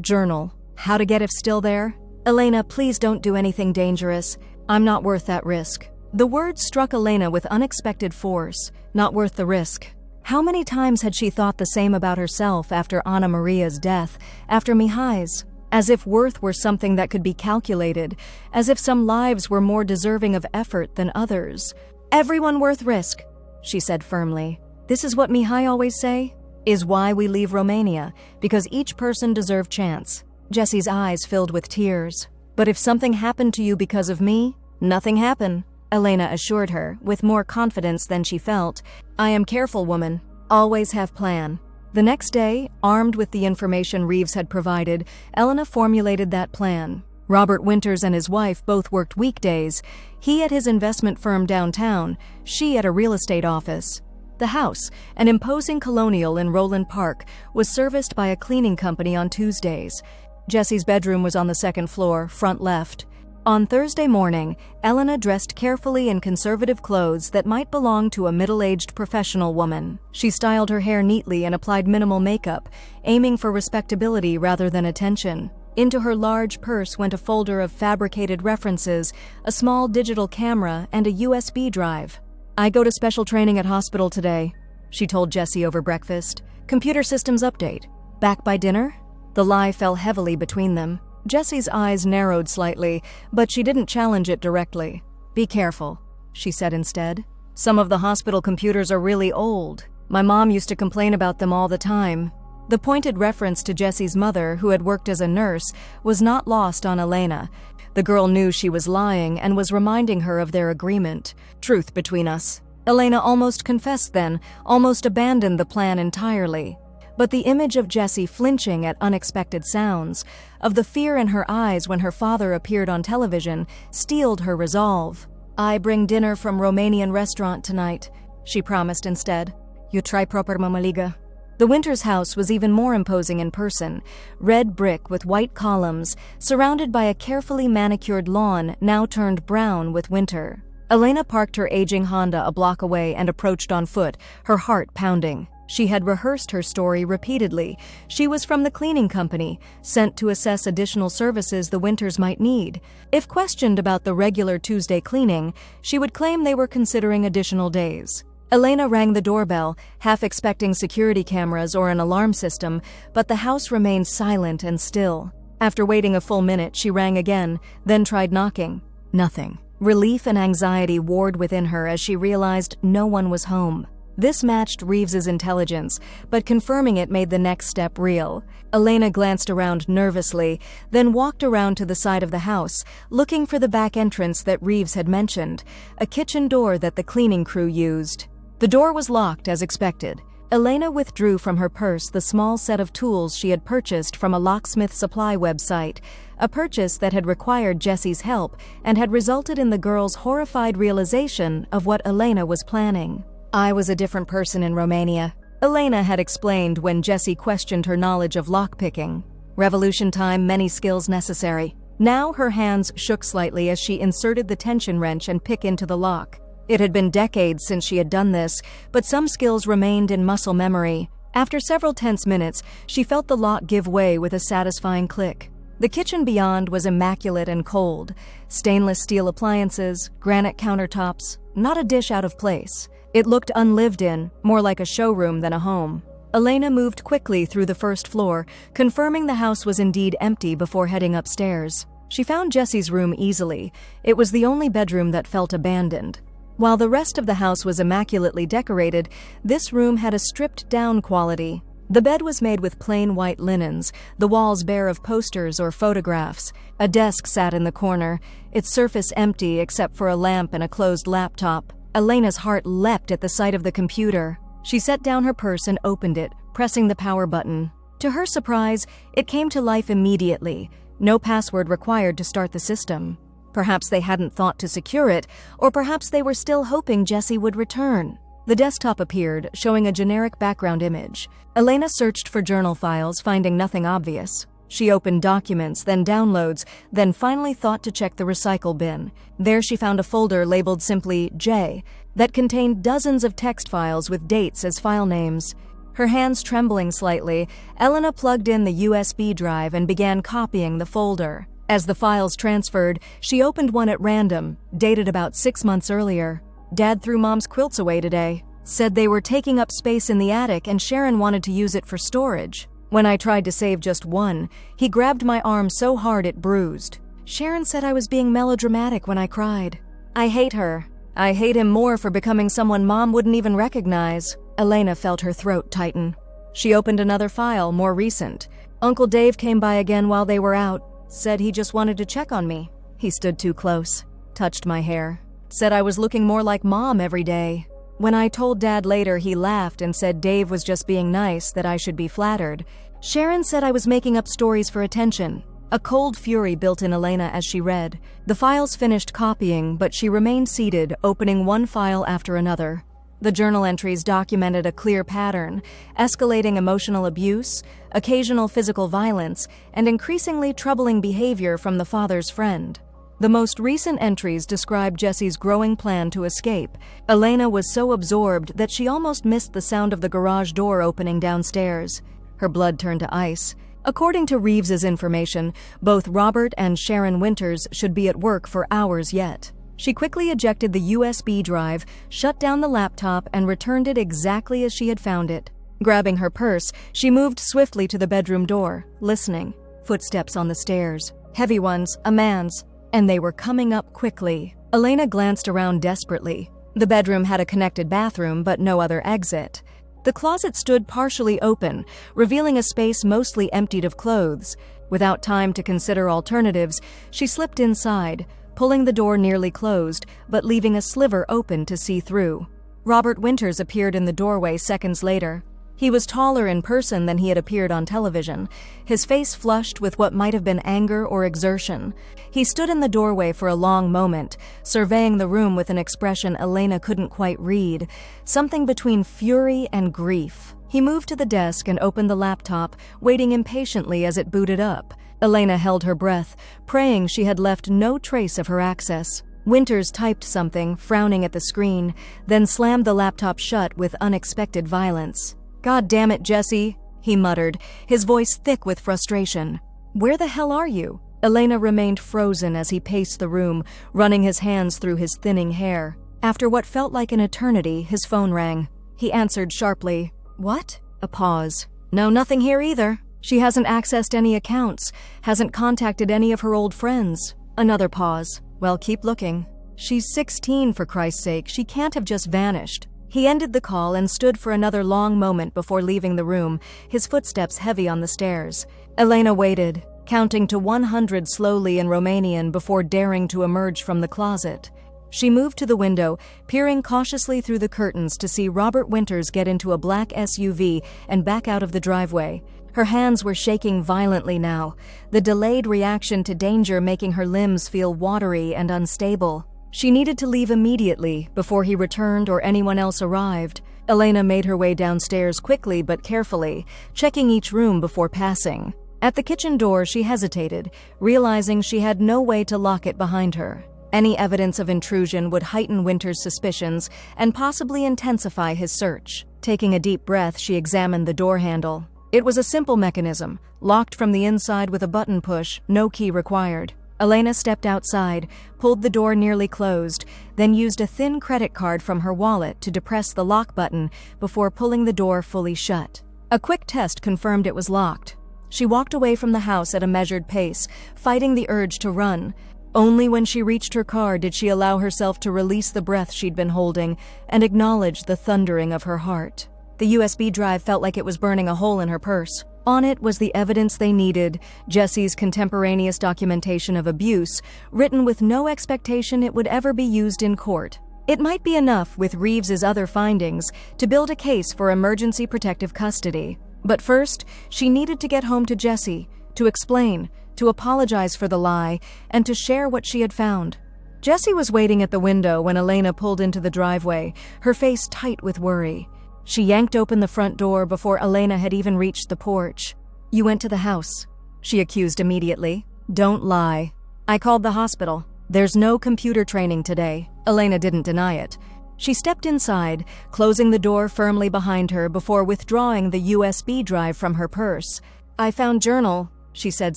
journal. How to get if still there?" "Elena, please don't do anything dangerous. I'm not worth that risk." The words struck Elena with unexpected force. Not worth the risk. How many times had she thought the same about herself after Anna Maria's death, after Mihai's? As if worth were something that could be calculated, as if some lives were more deserving of effort than others. "Everyone worth risk," she said firmly. "This is what Mihai always say? Is why we leave Romania, because each person deserved chance." Jessie's eyes filled with tears. "But if something happened to you because of me, nothing happened," Elena assured her, with more confidence than she felt. "I am careful woman. Always have plan." The next day, armed with the information Reeves had provided, Elena formulated that plan. Robert Winters and his wife both worked weekdays, he at his investment firm downtown, she at a real estate office. The house, an imposing colonial in Roland Park, was serviced by a cleaning company on Tuesdays. Jessie's bedroom was on the second floor, front left. On Thursday morning, Elena dressed carefully in conservative clothes that might belong to a middle-aged professional woman. She styled her hair neatly and applied minimal makeup, aiming for respectability rather than attention. Into her large purse went a folder of fabricated references, a small digital camera, and a USB drive. "I go to special training at hospital today," she told Jessie over breakfast. "Computer systems update. Back by dinner?" The lie fell heavily between them. Jessie's eyes narrowed slightly, but she didn't challenge it directly. "Be careful," she said instead. "Some of the hospital computers are really old. My mom used to complain about them all the time." The pointed reference to Jessie's mother, who had worked as a nurse, was not lost on Elena. The girl knew she was lying and was reminding her of their agreement. Truth between us. Elena almost confessed then, almost abandoned the plan entirely. But the image of Jessie flinching at unexpected sounds, of the fear in her eyes when her father appeared on television, steeled her resolve. "I bring dinner from Romanian restaurant tonight," she promised instead. "You try proper mamaliga." The Winters house was even more imposing in person, red brick with white columns, surrounded by a carefully manicured lawn now turned brown with winter. Elena parked her aging Honda a block away and approached on foot, her heart pounding. She had rehearsed her story repeatedly. She was from the cleaning company, sent to assess additional services the Winters might need. If questioned about the regular Tuesday cleaning, she would claim they were considering additional days. Elena rang the doorbell, half expecting security cameras or an alarm system, but the house remained silent and still. After waiting a full minute, she rang again, then tried knocking. Nothing. Relief and anxiety warred within her as she realized no one was home. This matched Reeves's intelligence, but confirming it made the next step real. Elena glanced around nervously, then walked around to the side of the house, looking for the back entrance that Reeves had mentioned, a kitchen door that the cleaning crew used. The door was locked as expected. Elena withdrew from her purse the small set of tools she had purchased from a locksmith supply website, a purchase that had required Jessie's help and had resulted in the girl's horrified realization of what Elena was planning. "I was a different person in Romania," Elena had explained when Jessie questioned her knowledge of lockpicking. "Revolution time, many skills necessary." Now her hands shook slightly as she inserted the tension wrench and pick into the lock. It had been decades since she had done this, but some skills remained in muscle memory. After several tense minutes, she felt the lock give way with a satisfying click. The kitchen beyond was immaculate and cold. Stainless steel appliances, granite countertops, not a dish out of place. It looked unlived in, more like a showroom than a home. Elena moved quickly through the first floor, confirming the house was indeed empty before heading upstairs. She found Jessie's room easily. It was the only bedroom that felt abandoned. While the rest of the house was immaculately decorated, this room had a stripped-down quality. The bed was made with plain white linens, the walls bare of posters or photographs. A desk sat in the corner, its surface empty except for a lamp and a closed laptop. Elena's heart leapt at the sight of the computer. She set down her purse and opened it, pressing the power button. To her surprise, it came to life immediately. No password required to start the system. Perhaps they hadn't thought to secure it, or perhaps they were still hoping Jessie would return. The desktop appeared, showing a generic background image. Elena searched for journal files, finding nothing obvious. She opened documents, then downloads, then finally thought to check the recycle bin. There she found a folder labeled simply J that contained dozens of text files with dates as file names. Her hands trembling slightly, Elena plugged in the USB drive and began copying the folder. As the files transferred, she opened one at random, dated about 6 months earlier. "Dad threw Mom's quilts away today. Said they were taking up space in the attic and Sharon wanted to use it for storage. When I tried to save just one, he grabbed my arm so hard it bruised. Sharon said I was being melodramatic when I cried. I hate her. I hate him more for becoming someone Mom wouldn't even recognize." Elena felt her throat tighten. She opened another file, more recent. "Uncle Dave came by again while they were out. Said he just wanted to check on me. He stood too close. Touched my hair. Said I was looking more like Mom every day. When I told Dad later, he laughed and said Dave was just being nice, that I should be flattered. Sharon said I was making up stories for attention." A cold fury built in Elena as she read. The files finished copying, but she remained seated, opening one file after another. The journal entries documented a clear pattern: escalating emotional abuse, occasional physical violence, and increasingly troubling behavior from the father's friend. The most recent entries described Jessie's growing plan to escape. Elena was so absorbed that she almost missed the sound of the garage door opening downstairs. Her blood turned to ice. According to Reeves's information, both Robert and Sharon Winters should be at work for hours yet. She quickly ejected the USB drive, shut down the laptop, and returned it exactly as she had found it. Grabbing her purse, she moved swiftly to the bedroom door, listening. Footsteps on the stairs. Heavy ones, a man's, and they were coming up quickly. Elena glanced around desperately. The bedroom had a connected bathroom, but no other exit. The closet stood partially open, revealing a space mostly emptied of clothes. Without time to consider alternatives, she slipped inside, pulling the door nearly closed, but leaving a sliver open to see through. Robert Winters appeared in the doorway seconds later. He was taller in person than he had appeared on television, his face flushed with what might have been anger or exertion. He stood in the doorway for a long moment, surveying the room with an expression Elena couldn't quite read, something between fury and grief. He moved to the desk and opened the laptop, waiting impatiently as it booted up. Elena held her breath, praying she had left no trace of her access. Winters typed something, frowning at the screen, then slammed the laptop shut with unexpected violence. "God damn it, Jesse," he muttered, his voice thick with frustration. "Where the hell are you?" Elena remained frozen as he paced the room, running his hands through his thinning hair. After what felt like an eternity, his phone rang. He answered sharply. "What?" A pause. "No, nothing here either. She hasn't accessed any accounts, hasn't contacted any of her old friends." Another pause. "Well, keep looking. She's 16, for Christ's sake. She can't have just vanished." He ended the call and stood for another long moment before leaving the room, his footsteps heavy on the stairs. Elena waited, counting to 100 slowly in Romanian before daring to emerge from the closet. She moved to the window, peering cautiously through the curtains to see Robert Winters get into a black SUV and back out of the driveway. Her hands were shaking violently now, the delayed reaction to danger making her limbs feel watery and unstable. She needed to leave immediately before he returned or anyone else arrived. Elena made her way downstairs quickly but carefully, checking each room before passing. At the kitchen door, she hesitated, realizing she had no way to lock it behind her. Any evidence of intrusion would heighten Winters' suspicions and possibly intensify his search. Taking a deep breath, she examined the door handle. It was a simple mechanism, locked from the inside with a button push, no key required. Elena stepped outside, pulled the door nearly closed, then used a thin credit card from her wallet to depress the lock button before pulling the door fully shut. A quick test confirmed it was locked. She walked away from the house at a measured pace, fighting the urge to run. Only when she reached her car did she allow herself to release the breath she'd been holding and acknowledge the thundering of her heart. The USB drive felt like it was burning a hole in her purse. On it was the evidence they needed, Jesse's contemporaneous documentation of abuse, written with no expectation it would ever be used in court. It might be enough, with Reeves's other findings, to build a case for emergency protective custody. But first, she needed to get home to Jesse, to explain, to apologize for the lie, and to share what she had found. Jesse was waiting at the window when Elena pulled into the driveway, her face tight with worry. She yanked open the front door before Elena had even reached the porch. "You went to the house," she accused immediately. "Don't lie." "I called the hospital. There's no computer training today." Elena didn't deny it. She stepped inside, closing the door firmly behind her before withdrawing the USB drive from her purse. "I found journal," she said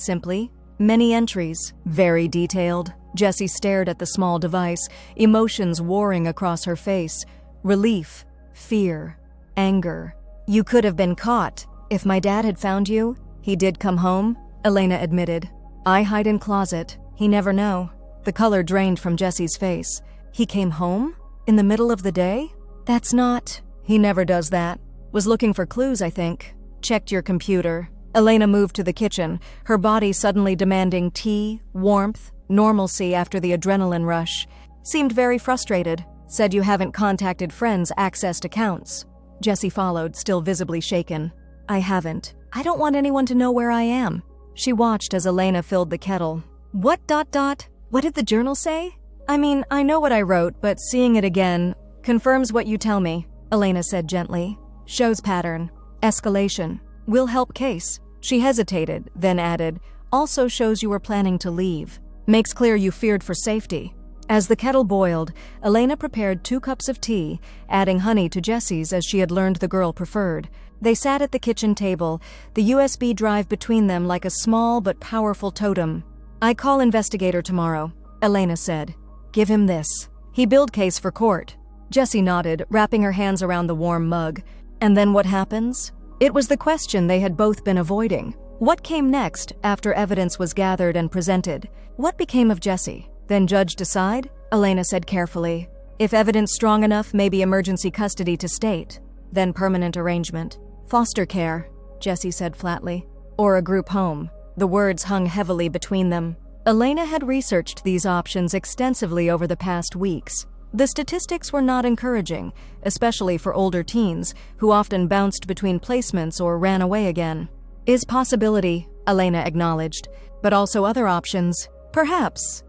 simply. "Many entries, very detailed." Jessie stared at the small device, emotions warring across her face. Relief, fear, anger. "You could have been caught. If my dad had found you, he did come home," Elena admitted. "I hide in closet. He never know." The color drained from Jessie's face. "He came home? In the middle of the day? That's not..." "He never does that. Was looking for clues, I think. Checked your computer." Elena moved to the kitchen, her body suddenly demanding tea, warmth, normalcy after the adrenaline rush. "Seemed very frustrated. Said you haven't contacted friends, accessed accounts." Jessie followed, still visibly shaken. "I haven't. I don't want anyone to know where I am." She watched as Elena filled the kettle. What did the journal say?" "I mean, I know what I wrote, but seeing it again confirms what you tell me," Elena said gently. "Shows pattern. Escalation. Will help case." She hesitated, then added, "Also shows you were planning to leave. Makes clear you feared for safety." As the kettle boiled, Elena prepared 2 cups of tea, adding honey to Jessie's as she had learned the girl preferred. They sat at the kitchen table, the USB drive between them like a small but powerful totem. "I call investigator tomorrow," Elena said. "Give him this. He billed case for court." Jessie nodded, wrapping her hands around the warm mug. And then what happens? It was the question they had both been avoiding. What came next after evidence was gathered and presented? What became of Jessie? "Then judge decide," Elena said carefully. "If evidence strong enough, maybe emergency custody to state. Then permanent arrangement. Foster care," Jessie said flatly. "Or a group home." The words hung heavily between them. Elena had researched these options extensively over the past weeks. The statistics were not encouraging, especially for older teens, who often bounced between placements or ran away again. "Is possibility," Elena acknowledged, "but also other options. Perhaps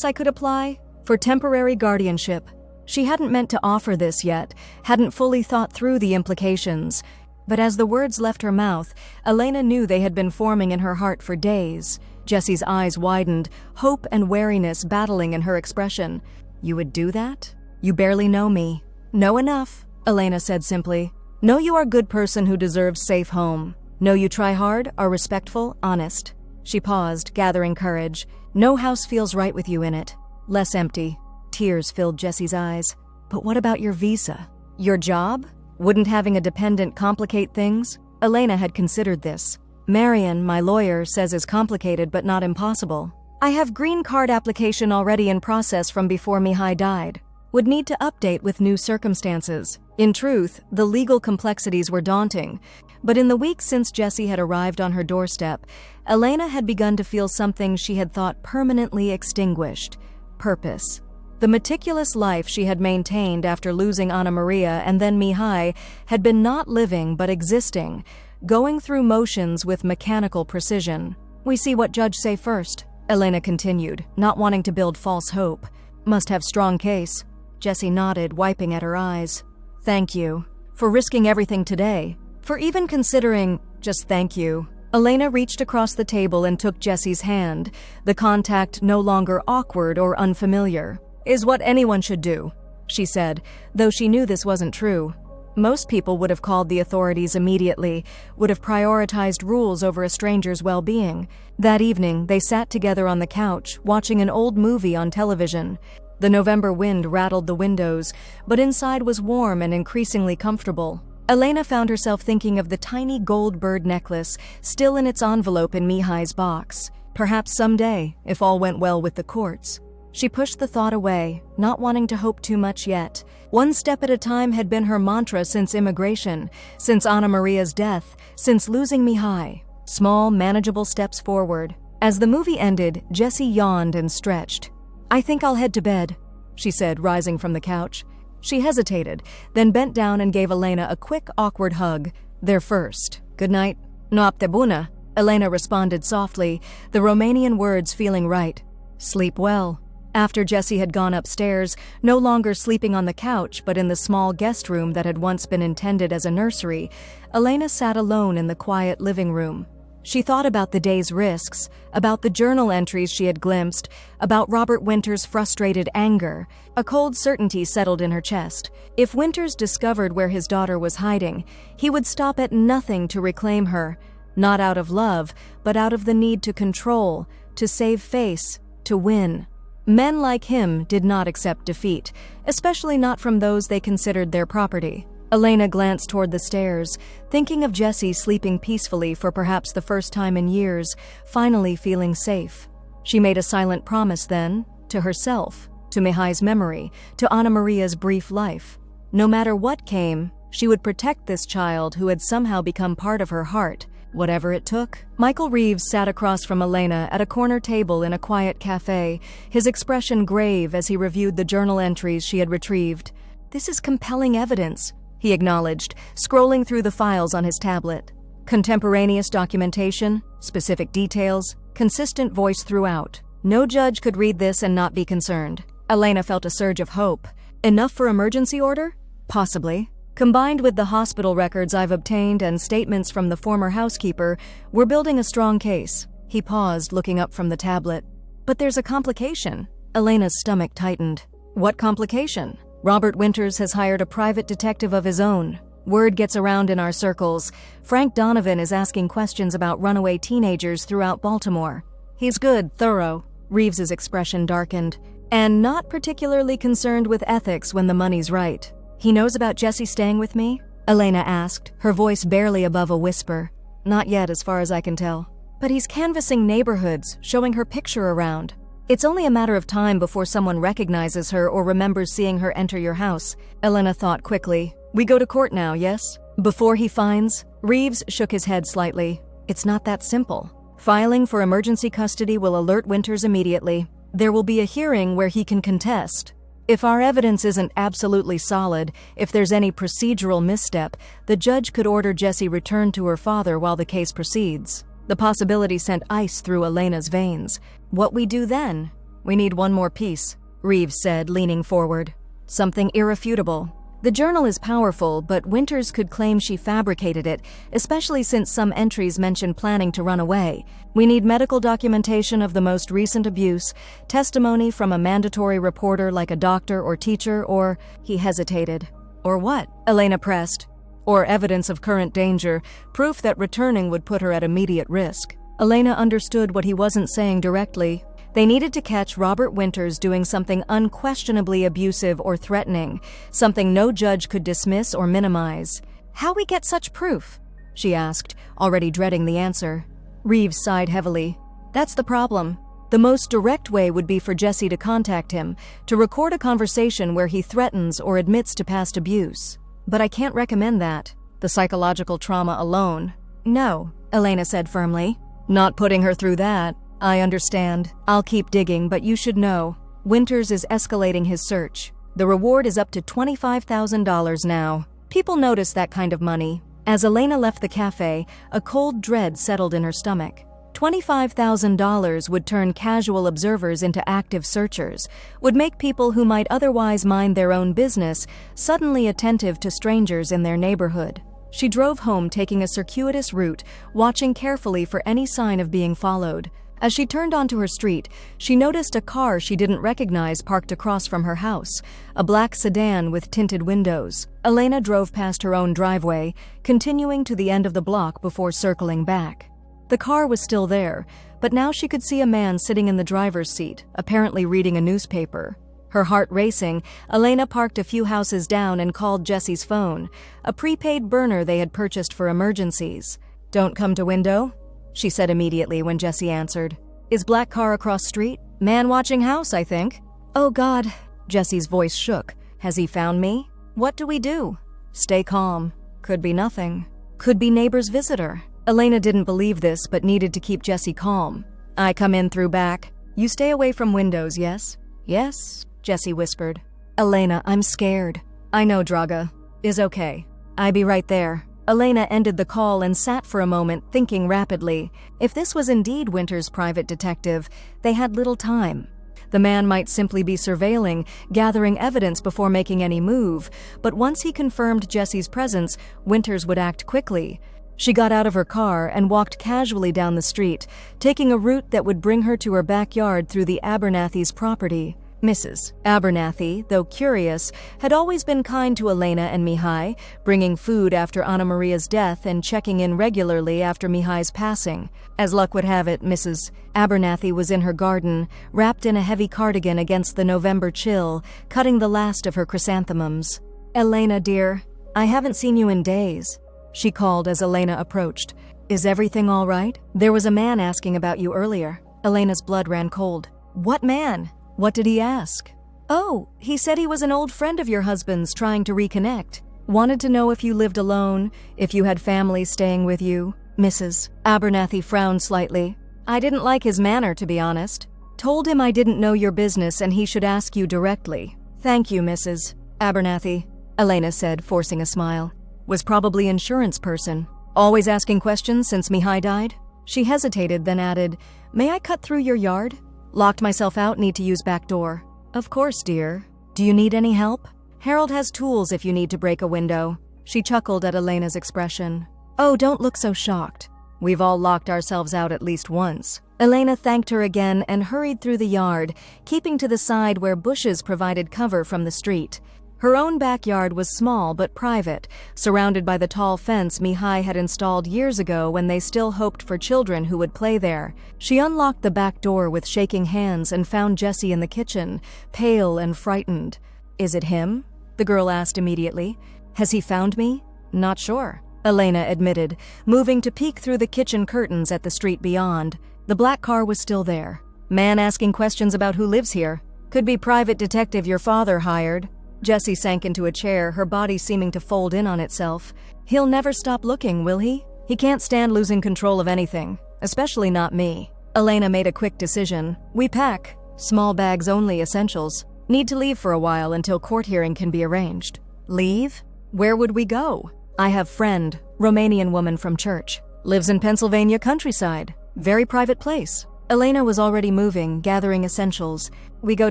I could apply for temporary guardianship." She hadn't meant to offer this yet, hadn't fully thought through the implications. But as the words left her mouth, Elena knew they had been forming in her heart for days. Jessie's eyes widened, hope and wariness battling in her expression. "You would do that? You barely know me." "Know enough," Elena said simply. "Know you are a good person who deserves safe home. Know you try hard, are respectful, honest." She paused, gathering courage. "No house feels right with you in it." Less empty. Tears filled Jessie's eyes. "But what about your visa? Your job? Wouldn't having a dependent complicate things?" Elena had considered this. "Marion, my lawyer, says is complicated but not impossible. I have green card application already in process from before Mihai died. Would need to update with new circumstances." In truth, the legal complexities were daunting. But in the weeks since Jessie had arrived on her doorstep, Elena had begun to feel something she had thought permanently extinguished: purpose. The meticulous life she had maintained after losing Anna Maria and then Mihai had been not living but existing, going through motions with mechanical precision. "We see what judge say first," Elena continued, not wanting to build false hope. "Must have strong case." Jessie nodded, wiping at her eyes. "Thank you. For risking everything today. For even considering, just thank you." Elena reached across the table and took Jessie's hand, the contact no longer awkward or unfamiliar. "Is what anyone should do," she said, though she knew this wasn't true. Most people would have called the authorities immediately, would have prioritized rules over a stranger's well-being. That evening, they sat together on the couch, watching an old movie on television. The November wind rattled the windows, but inside was warm and increasingly comfortable. Elena found herself thinking of the tiny gold bird necklace still in its envelope in Mihai's box. Perhaps someday, if all went well with the courts. She pushed the thought away, not wanting to hope too much yet. One step at a time had been her mantra since immigration, since Anna Maria's death, since losing Mihai. Small, manageable steps forward. As the movie ended, Jessie yawned and stretched. "I think I'll head to bed," she said, rising from the couch. She hesitated, then bent down and gave Elena a quick, awkward hug. Their first. "Good night." "Noapte bună," Elena responded softly, the Romanian words feeling right. "Sleep well." After Jessie had gone upstairs, no longer sleeping on the couch but in the small guest room that had once been intended as a nursery, Elena sat alone in the quiet living room. She thought about the day's risks, about the journal entries she had glimpsed, about Robert Winters' frustrated anger. A cold certainty settled in her chest. If Winters discovered where his daughter was hiding, he would stop at nothing to reclaim her, not out of love, but out of the need to control, to save face, to win. Men like him did not accept defeat, especially not from those they considered their property. Elena glanced toward the stairs, thinking of Jessie sleeping peacefully for perhaps the first time in years, finally feeling safe. She made a silent promise then, to herself, to Mihai's memory, to Anna Maria's brief life. No matter what came, she would protect this child who had somehow become part of her heart, whatever it took. Michael Reeves sat across from Elena at a corner table in a quiet cafe, his expression grave as he reviewed the journal entries she had retrieved. "This is compelling evidence," he acknowledged, scrolling through the files on his tablet. "Contemporaneous documentation, specific details, consistent voice throughout. No judge could read this and not be concerned." Elena felt a surge of hope. "Enough for emergency order? Possibly. Combined with the hospital records I've obtained and statements from the former housekeeper, we're building a strong case." He paused, looking up from the tablet. "But there's a complication." Elena's stomach tightened. "What complication?" "Robert Winters has hired a private detective of his own." Word gets around in our circles. Frank Donovan is asking questions about runaway teenagers throughout Baltimore. He's good, thorough. Reeves's expression darkened. And not particularly concerned with ethics when the money's right. He knows about Jesse staying with me? Elena asked, her voice barely above a whisper. Not yet, as far as I can tell. But he's canvassing neighborhoods, showing her picture around. It's only a matter of time before someone recognizes her or remembers seeing her enter your house, Elena thought quickly. We go to court now, yes? Before he finds? Reeves shook his head slightly. It's not that simple. Filing for emergency custody will alert Winters immediately. There will be a hearing where he can contest. If our evidence isn't absolutely solid, if there's any procedural misstep, the judge could order Jessie returned to her father while the case proceeds. The possibility sent ice through Elena's veins. What we do then? We need one more piece, Reeves said, leaning forward. Something irrefutable. The journal is powerful, but Winters could claim she fabricated it, especially since some entries mention planning to run away. We need medical documentation of the most recent abuse, testimony from a mandatory reporter like a doctor or teacher, or... He hesitated. Or what? Elena pressed. Or evidence of current danger, proof that returning would put her at immediate risk. Elena understood what he wasn't saying directly. They needed to catch Robert Winters doing something unquestionably abusive or threatening, something no judge could dismiss or minimize. How we get such proof? She asked, already dreading the answer. Reeves sighed heavily. That's the problem. The most direct way would be for Jessie to contact him, to record a conversation where he threatens or admits to past abuse. But I can't recommend that. The psychological trauma alone. No, Elena said firmly. Not putting her through that. I understand. I'll keep digging, but you should know. Winters is escalating his search. The reward is up to $25,000 now. People notice that kind of money. As Elena left the cafe, a cold dread settled in her stomach. $25,000 would turn casual observers into active searchers, would make people who might otherwise mind their own business suddenly attentive to strangers in their neighborhood. She drove home taking a circuitous route, watching carefully for any sign of being followed. As she turned onto her street, she noticed a car she didn't recognize parked across from her house, a black sedan with tinted windows. Elena drove past her own driveway, continuing to the end of the block before circling back. The car was still there, but now she could see a man sitting in the driver's seat, apparently reading a newspaper. Her heart racing, Elena parked a few houses down and called Jessie's phone, a prepaid burner they had purchased for emergencies. "Don't come to window?" she said immediately when Jessie answered. "Is black car across street? Man watching house, I think." "Oh God," Jessie's voice shook. "Has he found me? What do we do?" "Stay calm. Could be nothing. Could be neighbor's visitor." Elena didn't believe this, but needed to keep Jessie calm. "I come in through back. You stay away from windows, yes?" "Yes," Jessie whispered. "Elena, I'm scared." "I know, Draga. Is okay. I be right there." Elena ended the call and sat for a moment, thinking rapidly. If this was indeed Winters' private detective, they had little time. The man might simply be surveilling, gathering evidence before making any move, but once he confirmed Jessie's presence, Winters would act quickly. She got out of her car and walked casually down the street, taking a route that would bring her to her backyard through the Abernathy's property. Mrs. Abernathy, though curious, had always been kind to Elena and Mihai, bringing food after Anna Maria's death and checking in regularly after Mihai's passing. As luck would have it, Mrs. Abernathy was in her garden, wrapped in a heavy cardigan against the November chill, cutting the last of her chrysanthemums. "Elena, dear, I haven't seen you in days," she called as Elena approached. "Is everything all right? There was a man asking about you earlier." Elena's blood ran cold. "What man? What did he ask?" "Oh, he said he was an old friend of your husband's trying to reconnect. Wanted to know if you lived alone, if you had family staying with you." Mrs. Abernathy frowned slightly. "I didn't like his manner, to be honest. Told him I didn't know your business and he should ask you directly." "Thank you, Mrs. Abernathy," Elena said, forcing a smile. "Was probably insurance person. Always asking questions since Mihai died?" She hesitated, then added, "May I cut through your yard? Locked myself out, need to use back door." "Of course, dear. Do you need any help? Harold has tools if you need to break a window." She chuckled at Elena's expression. "Oh, don't look so shocked. We've all locked ourselves out at least once." Elena thanked her again and hurried through the yard, keeping to the side where bushes provided cover from the street. Her own backyard was small but private, surrounded by the tall fence Mihai had installed years ago when they still hoped for children who would play there. She unlocked the back door with shaking hands and found Jesse in the kitchen, pale and frightened. "Is it him?" the girl asked immediately. "Has he found me?" "Not sure," Elena admitted, moving to peek through the kitchen curtains at the street beyond. The black car was still there. "Man asking questions about who lives here. Could be private detective your father hired." Jessie sank into a chair, her body seeming to fold in on itself. "He'll never stop looking, will he? He can't stand losing control of anything, especially not me." Elena made a quick decision. "We pack. Small bags only, essentials. Need to leave for a while until court hearing can be arranged." "Leave? Where would we go?" "I have friend, Romanian woman from church. Lives in Pennsylvania countryside. Very private place." Elena was already moving, gathering essentials. "We go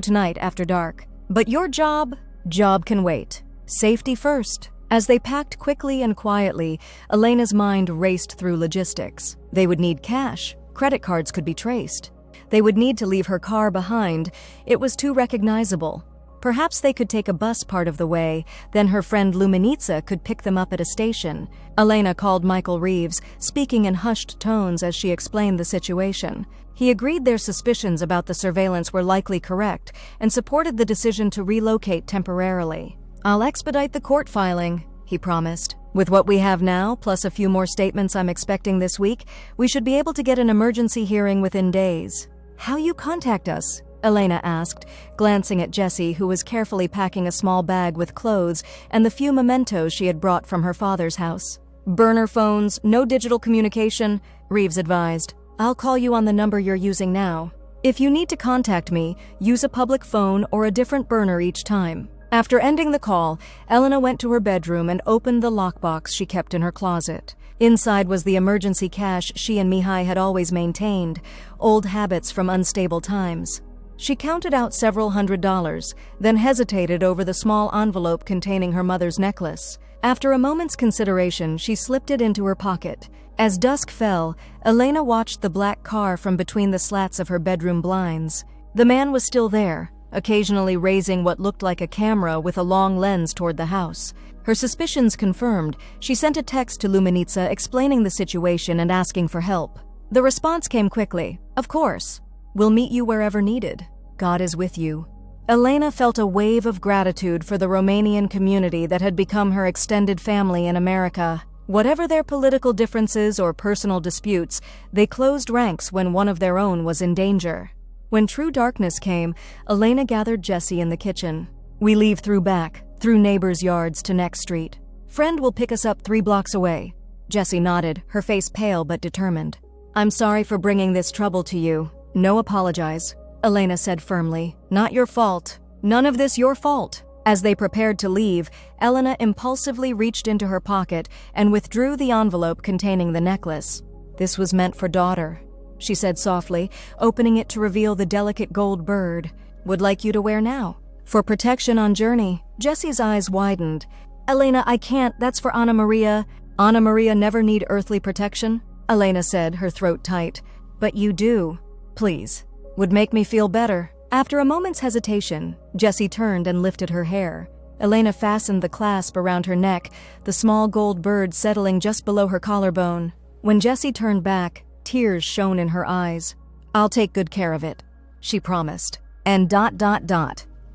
tonight after dark." "But your job?" "Job can wait. Safety first." As they packed quickly and quietly, Elena's mind raced through logistics. They would need cash. Credit cards could be traced. They would need to leave her car behind. It was too recognizable. Perhaps they could take a bus part of the way, then her friend Luminitsa could pick them up at a station. Elena called Michael Reeves, speaking in hushed tones as she explained the situation. He agreed their suspicions about the surveillance were likely correct and supported the decision to relocate temporarily. "I'll expedite the court filing," he promised. "With what we have now, plus a few more statements I'm expecting this week, we should be able to get an emergency hearing within days." "How you contact us?" Elena asked, glancing at Jessie, who was carefully packing a small bag with clothes and the few mementos she had brought from her father's house. "Burner phones, no digital communication," Reeves advised. "I'll call you on the number you're using now. If you need to contact me, use a public phone or a different burner each time." After ending the call, Elena went to her bedroom and opened the lockbox she kept in her closet. Inside was the emergency cash she and Mihai had always maintained, old habits from unstable times. She counted out several $100s, then hesitated over the small envelope containing her mother's necklace. After a moment's consideration, she slipped it into her pocket. As dusk fell, Elena watched the black car from between the slats of her bedroom blinds. The man was still there, occasionally raising what looked like a camera with a long lens toward the house. Her suspicions confirmed, she sent a text to Luminitsa explaining the situation and asking for help. The response came quickly. "Of course. We'll meet you wherever needed. God is with you." Elena felt a wave of gratitude for the Romanian community that had become her extended family in America. Whatever their political differences or personal disputes, they closed ranks when one of their own was in danger. When true darkness came, Elena gathered Jessie in the kitchen. "We leave through back, through neighbors' yards to next street. Friend will pick us up 3 blocks away." Jessie nodded, her face pale but determined. "I'm sorry for bringing this trouble to you. No apologize," Elena said firmly. "Not your fault. None of this your fault." As they prepared to leave, Elena impulsively reached into her pocket and withdrew the envelope containing the necklace. "This was meant for daughter," she said softly, opening it to reveal the delicate gold bird. "Would like you to wear now. For protection on journey." Jessie's eyes widened. "Elena, I can't. That's for Anna Maria." "Anna Maria never need earthly protection," Elena said, her throat tight. "But you do. Please. Would make me feel better." After a moment's hesitation, Jessie turned and lifted her hair. Elena fastened the clasp around her neck, the small gold bird settling just below her collarbone. When Jessie turned back, tears shone in her eyes. "I'll take good care of it," she promised. And ...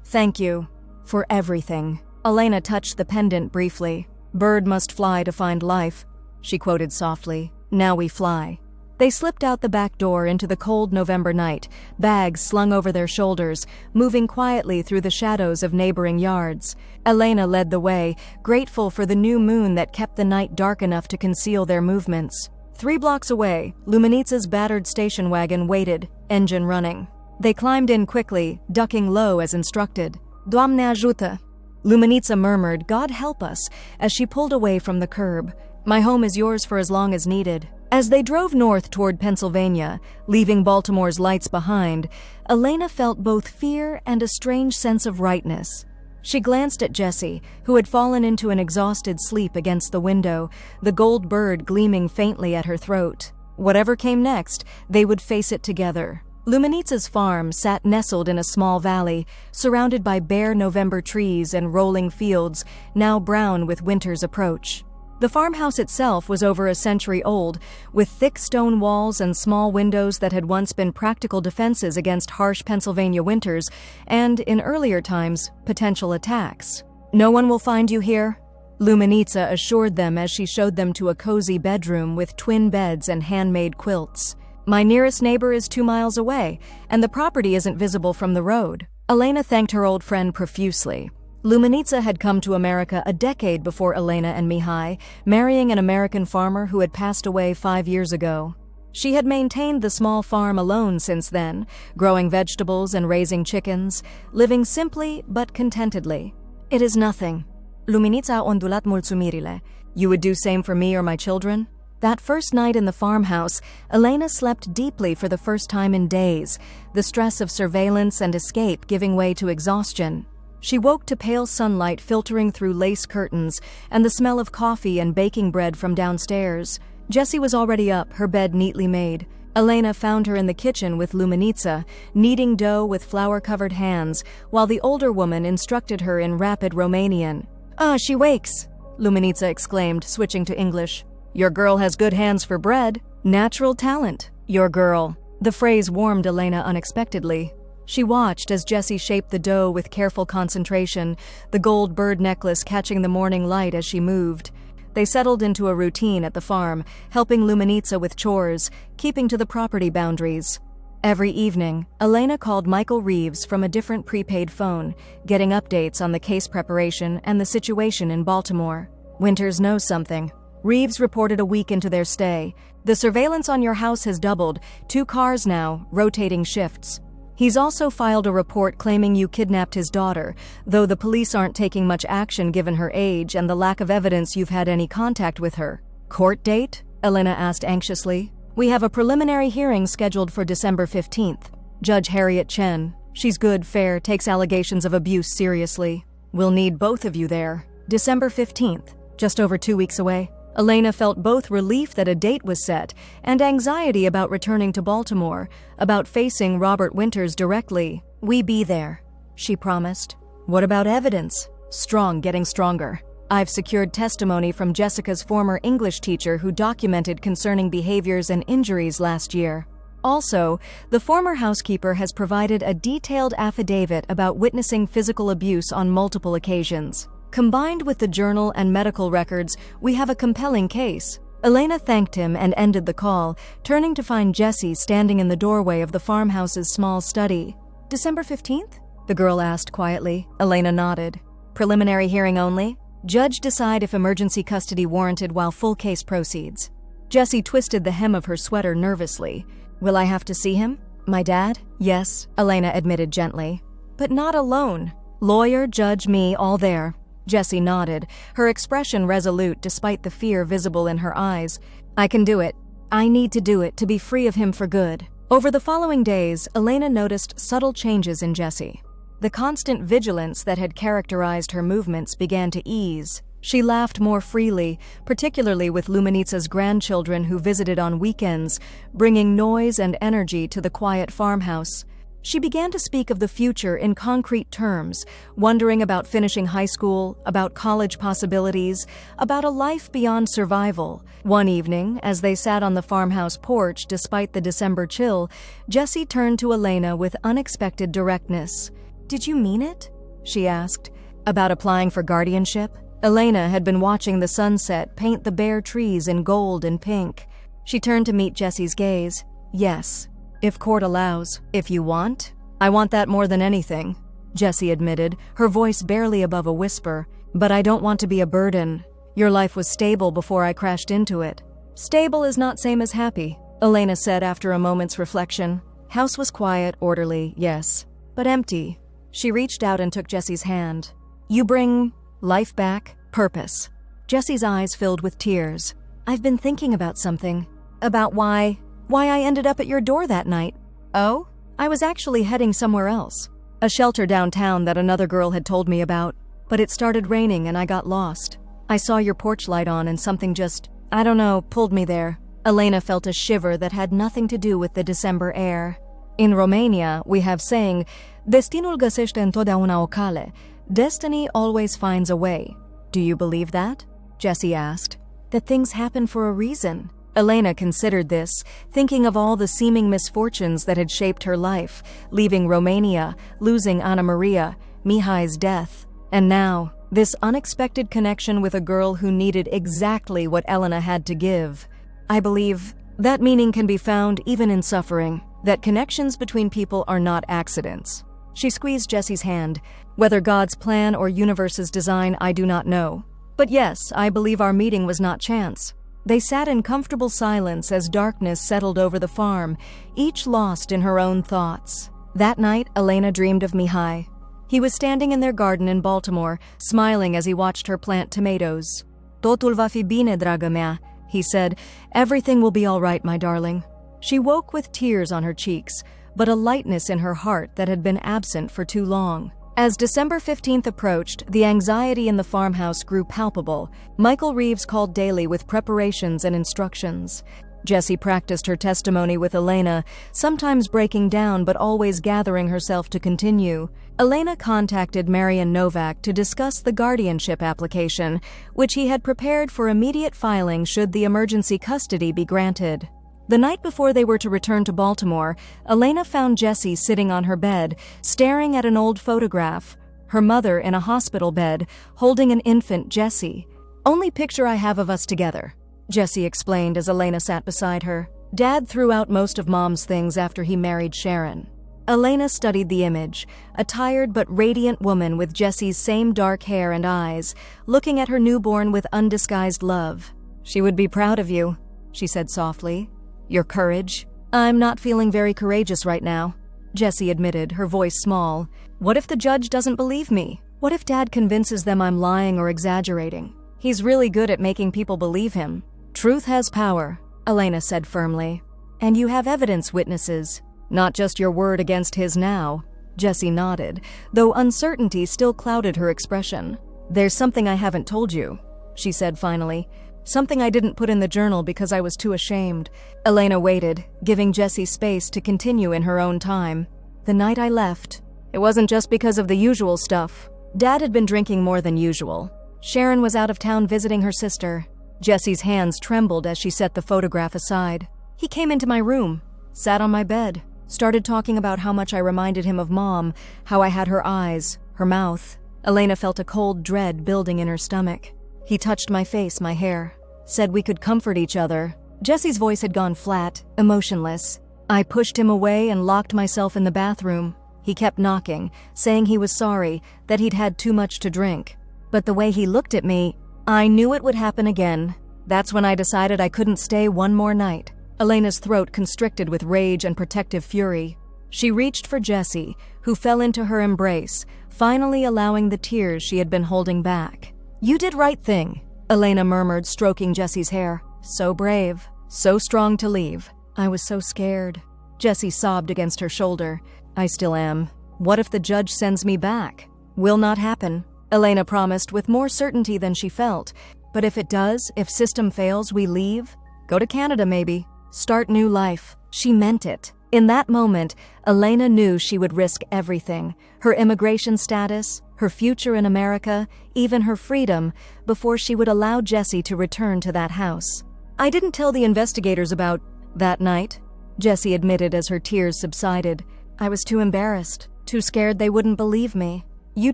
"Thank you for everything." Elena touched the pendant briefly. "Bird must fly to find life," she quoted softly. "Now we fly." They slipped out the back door into the cold November night, bags slung over their shoulders, moving quietly through the shadows of neighboring yards. Elena led the way, grateful for the new moon that kept the night dark enough to conceal their movements. 3 blocks away, Luminitsa's battered station wagon waited, engine running. They climbed in quickly, ducking low as instructed. "Doamne ajută," Luminitsa murmured, "God help us," as she pulled away from the curb. "My home is yours for as long as needed." As they drove north toward Pennsylvania, leaving Baltimore's lights behind, Elena felt both fear and a strange sense of rightness. She glanced at Jessie, who had fallen into an exhausted sleep against the window, the gold bird gleaming faintly at her throat. Whatever came next, they would face it together. Luminitsa's farm sat nestled in a small valley, surrounded by bare November trees and rolling fields, now brown with winter's approach. The farmhouse itself was over a century old, with thick stone walls and small windows that had once been practical defenses against harsh Pennsylvania winters and, in earlier times, potential attacks. "No one will find you here," Luminitsa assured them as she showed them to a cozy bedroom with twin beds and handmade quilts. "My nearest neighbor is 2 miles away, and the property isn't visible from the road." Elena thanked her old friend profusely. Luminitsa had come to America a decade before Elena and Mihai, marrying an American farmer who had passed away 5 years ago. She had maintained the small farm alone since then, growing vegetables and raising chickens, living simply but contentedly. "It is nothing." Luminitsa ondulat mulțumirile. "You would do same for me or my children?" That first night in the farmhouse, Elena slept deeply for the first time in days, the stress of surveillance and escape giving way to exhaustion. She woke to pale sunlight filtering through lace curtains and the smell of coffee and baking bread from downstairs. Jessie was already up, her bed neatly made. Elena found her in the kitchen with Luminitsa, kneading dough with flour-covered hands, while the older woman instructed her in rapid Romanian. "Ah, she wakes," Luminitsa exclaimed, switching to English. "Your girl has good hands for bread. Natural talent. Your girl." The phrase warmed Elena unexpectedly. She watched as Jessie shaped the dough with careful concentration, the gold bird necklace catching the morning light as she moved. They settled into a routine at the farm, helping Luminitsa with chores, keeping to the property boundaries. Every evening, Elena called Michael Reeves from a different prepaid phone, getting updates on the case preparation and the situation in Baltimore. "Winters knows something." Reeves reported a week into their stay. "The surveillance on your house has doubled, 2 cars now, rotating shifts." He's also filed a report claiming you kidnapped his daughter, though the police aren't taking much action given her age and the lack of evidence you've had any contact with her. "Court date?" Elena asked anxiously. "We have a preliminary hearing scheduled for December 15th. Judge Harriet Chen. She's good, fair, takes allegations of abuse seriously. We'll need both of you there." December 15th, just over 2 weeks away. Elena felt both relief that a date was set and anxiety about returning to Baltimore, about facing Robert Winters directly. "We be there," she promised. "What about evidence?" "Strong, getting stronger. I've secured testimony from Jessica's former English teacher who documented concerning behaviors and injuries last year. Also, the former housekeeper has provided a detailed affidavit about witnessing physical abuse on multiple occasions. Combined with the journal and medical records, we have a compelling case." Elena thanked him and ended the call, turning to find Jessie standing in the doorway of the farmhouse's small study. "December 15th? The girl asked quietly. Elena nodded. "Preliminary hearing only? Judge decide if emergency custody warranted while full case proceeds." Jessie twisted the hem of her sweater nervously. "Will I have to see him? My dad?" "Yes," Elena admitted gently. "But not alone. Lawyer, judge, me, all there." Jessie nodded, her expression resolute despite the fear visible in her eyes. "I can do it. I need to do it to be free of him for good." Over the following days, Elena noticed subtle changes in Jessie. The constant vigilance that had characterized her movements began to ease. She laughed more freely, particularly with Luminitsa's grandchildren who visited on weekends, bringing noise and energy to the quiet farmhouse. She began to speak of the future in concrete terms, wondering about finishing high school, about college possibilities, about a life beyond survival. One evening, as they sat on the farmhouse porch despite the December chill, Jessie turned to Elena with unexpected directness. "Did you mean it?" she asked. "About applying for guardianship?" Elena had been watching the sunset paint the bare trees in gold and pink. She turned to meet Jessie's gaze. "Yes. If court allows. If you want?" "I want that more than anything," Jessie admitted, her voice barely above a whisper. "But I don't want to be a burden. Your life was stable before I crashed into it." "Stable is not same as happy," Elena said after a moment's reflection. "House was quiet, orderly, yes, but empty." She reached out and took Jessie's hand. "You bring life back, purpose." Jessie's eyes filled with tears. "I've been thinking about something. About why I ended up at your door that night." "Oh?" "I was actually heading somewhere else. A shelter downtown that another girl had told me about. But it started raining and I got lost. I saw your porch light on and something just, I don't know, pulled me there." Elena felt a shiver that had nothing to do with the December air. In Romania, we have saying, Destinul găsește întotdeauna o cale. Destiny always finds a way. Do you believe that? Jesse asked. That things happen for a reason. Elena considered this, thinking of all the seeming misfortunes that had shaped her life, leaving Romania, losing Anna Maria, Mihai's death, and now, this unexpected connection with a girl who needed exactly what Elena had to give. I believe that meaning can be found even in suffering, that connections between people are not accidents. She squeezed Jesse's hand. Whether God's plan or universe's design, I do not know. But yes, I believe our meeting was not chance. They sat in comfortable silence as darkness settled over the farm, each lost in her own thoughts. That night, Elena dreamed of Mihai. He was standing in their garden in Baltimore, smiling as he watched her plant tomatoes. Totul va fi bine, dragă mea, he said. Everything will be all right, my darling. She woke with tears on her cheeks, but a lightness in her heart that had been absent for too long. As December 15th approached, the anxiety in the farmhouse grew palpable. Michael Reeves called daily with preparations and instructions. Jessie practiced her testimony with Elena, sometimes breaking down but always gathering herself to continue. Elena contacted Marian Novak to discuss the guardianship application, which he had prepared for immediate filing should the emergency custody be granted. The night before they were to return to Baltimore, Elena found Jessie sitting on her bed, staring at an old photograph. Her mother in a hospital bed, holding an infant Jessie. Only picture I have of us together, Jessie explained as Elena sat beside her. Dad threw out most of Mom's things after he married Sharon. Elena studied the image, a tired but radiant woman with Jessie's same dark hair and eyes, looking at her newborn with undisguised love. She would be proud of you, she said softly. Your courage? I'm not feeling very courageous right now, Jessie admitted, her voice small. What if the judge doesn't believe me? What if Dad convinces them I'm lying or exaggerating? He's really good at making people believe him. Truth has power, Elena said firmly. And you have evidence witnesses. Not just your word against his now. Jessie nodded, though uncertainty still clouded her expression. There's something I haven't told you, she said finally. Something I didn't put in the journal because I was too ashamed. Elena waited, giving Jessie space to continue in her own time. The night I left, it wasn't just because of the usual stuff. Dad had been drinking more than usual. Sharon was out of town visiting her sister. Jessie's hands trembled as she set the photograph aside. He came into my room, sat on my bed, started talking about how much I reminded him of Mom, how I had her eyes, her mouth. Elena felt a cold dread building in her stomach. He touched my face, my hair, said we could comfort each other. Jessie's voice had gone flat, emotionless. I pushed him away and locked myself in the bathroom. He kept knocking, saying he was sorry, that he'd had too much to drink. But the way he looked at me, I knew it would happen again. That's when I decided I couldn't stay one more night. Elena's throat constricted with rage and protective fury. She reached for Jessie, who fell into her embrace, finally allowing the tears she had been holding back. You did right thing, Elena murmured, stroking Jessie's hair. So brave, so strong to leave. I was so scared. Jessie sobbed against her shoulder. I still am. What if the judge sends me back? Will not happen, Elena promised with more certainty than she felt. But if it does, if system fails, we leave? Go to Canada maybe. Start new life. She meant it. In that moment, Elena knew she would risk everything. Her immigration status, her future in America, even her freedom, before she would allow Jessie to return to that house. I didn't tell the investigators about that night, Jessie admitted as her tears subsided. I was too embarrassed, too scared they wouldn't believe me. You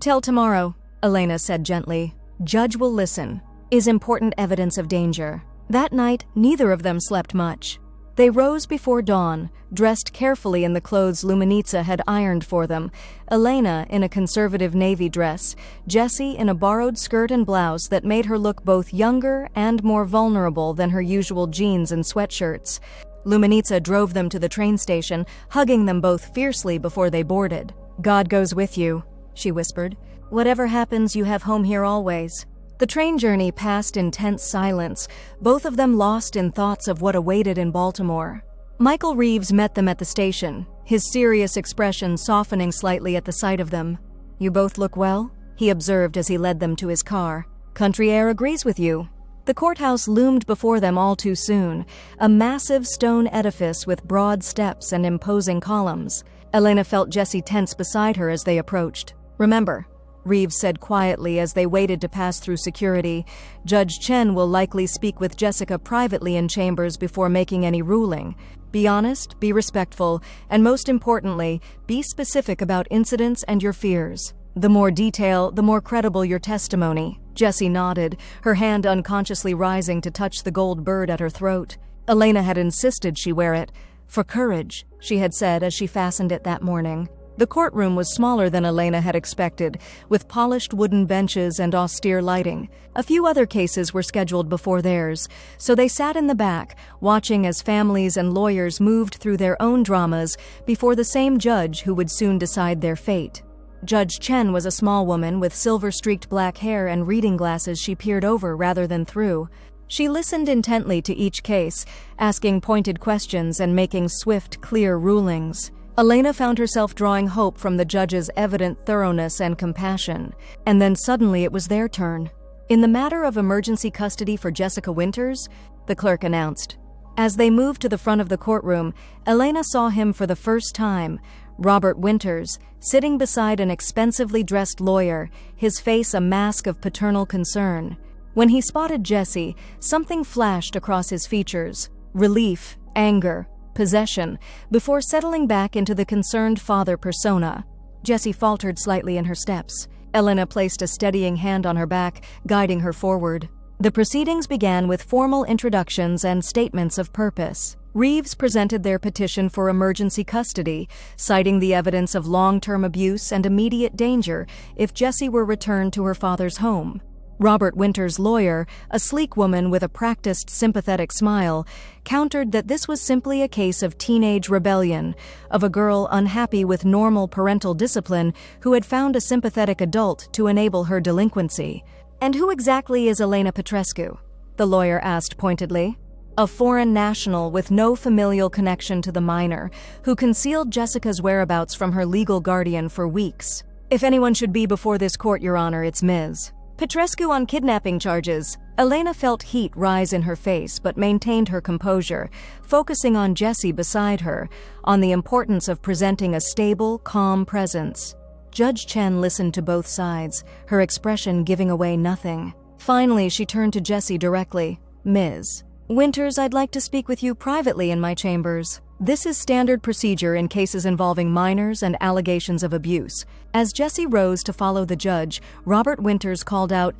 tell tomorrow, Elena said gently. Judge will listen. Is important evidence of danger. That night, neither of them slept much. They rose before dawn, dressed carefully in the clothes Luminitsa had ironed for them, Elena in a conservative navy dress, Jessie in a borrowed skirt and blouse that made her look both younger and more vulnerable than her usual jeans and sweatshirts. Luminitsa drove them to the train station, hugging them both fiercely before they boarded. God goes with you, she whispered. Whatever happens, you have home here always. The train journey passed in tense silence, both of them lost in thoughts of what awaited in Baltimore. Michael Reeves met them at the station, his serious expression softening slightly at the sight of them. You both look well, he observed as he led them to his car. Country air agrees with you. The courthouse loomed before them all too soon, a massive stone edifice with broad steps and imposing columns. Elena felt Jesse tense beside her as they approached. "Remember," Reeves said quietly as they waited to pass through security, "Judge Chen will likely speak with Jessica privately in chambers before making any ruling. Be honest, be respectful, and most importantly, be specific about incidents and your fears. The more detail, the more credible your testimony." Jessie nodded, her hand unconsciously rising to touch the gold bird at her throat. Elena had insisted she wear it. "For courage," she had said as she fastened it that morning. The courtroom was smaller than Elena had expected, with polished wooden benches and austere lighting. A few other cases were scheduled before theirs, so they sat in the back, watching as families and lawyers moved through their own dramas before the same judge who would soon decide their fate. Judge Chen was a small woman with silver-streaked black hair and reading glasses she peered over rather than through. She listened intently to each case, asking pointed questions and making swift, clear rulings. Elena found herself drawing hope from the judge's evident thoroughness and compassion. And then suddenly it was their turn. "In the matter of emergency custody for Jessica Winters," the clerk announced. As they moved to the front of the courtroom, Elena saw him for the first time, Robert Winters, sitting beside an expensively dressed lawyer, his face a mask of paternal concern. When he spotted Jessie, something flashed across his features: relief, anger, possession, before settling back into the concerned father persona. Jessie faltered slightly in her steps. Elena placed a steadying hand on her back, guiding her forward. The proceedings began with formal introductions and statements of purpose. Reeves presented their petition for emergency custody, citing the evidence of long-term abuse and immediate danger if Jessie were returned to her father's home. Robert Winters' lawyer, a sleek woman with a practiced, sympathetic smile, countered that this was simply a case of teenage rebellion, of a girl unhappy with normal parental discipline who had found a sympathetic adult to enable her delinquency. "And who exactly is Elena Petrescu?" the lawyer asked pointedly. "A foreign national with no familial connection to the minor, who concealed Jessica's whereabouts from her legal guardian for weeks. If anyone should be before this court, Your Honor, it's Ms. Petrescu on kidnapping charges." Elena felt heat rise in her face but maintained her composure, focusing on Jessie beside her, on the importance of presenting a stable, calm presence. Judge Chen listened to both sides, her expression giving away nothing. Finally, she turned to Jessie directly. "Ms. Winters, I'd like to speak with you privately in my chambers. This is standard procedure in cases involving minors and allegations of abuse." As Jessie rose to follow the judge, Robert Winters called out,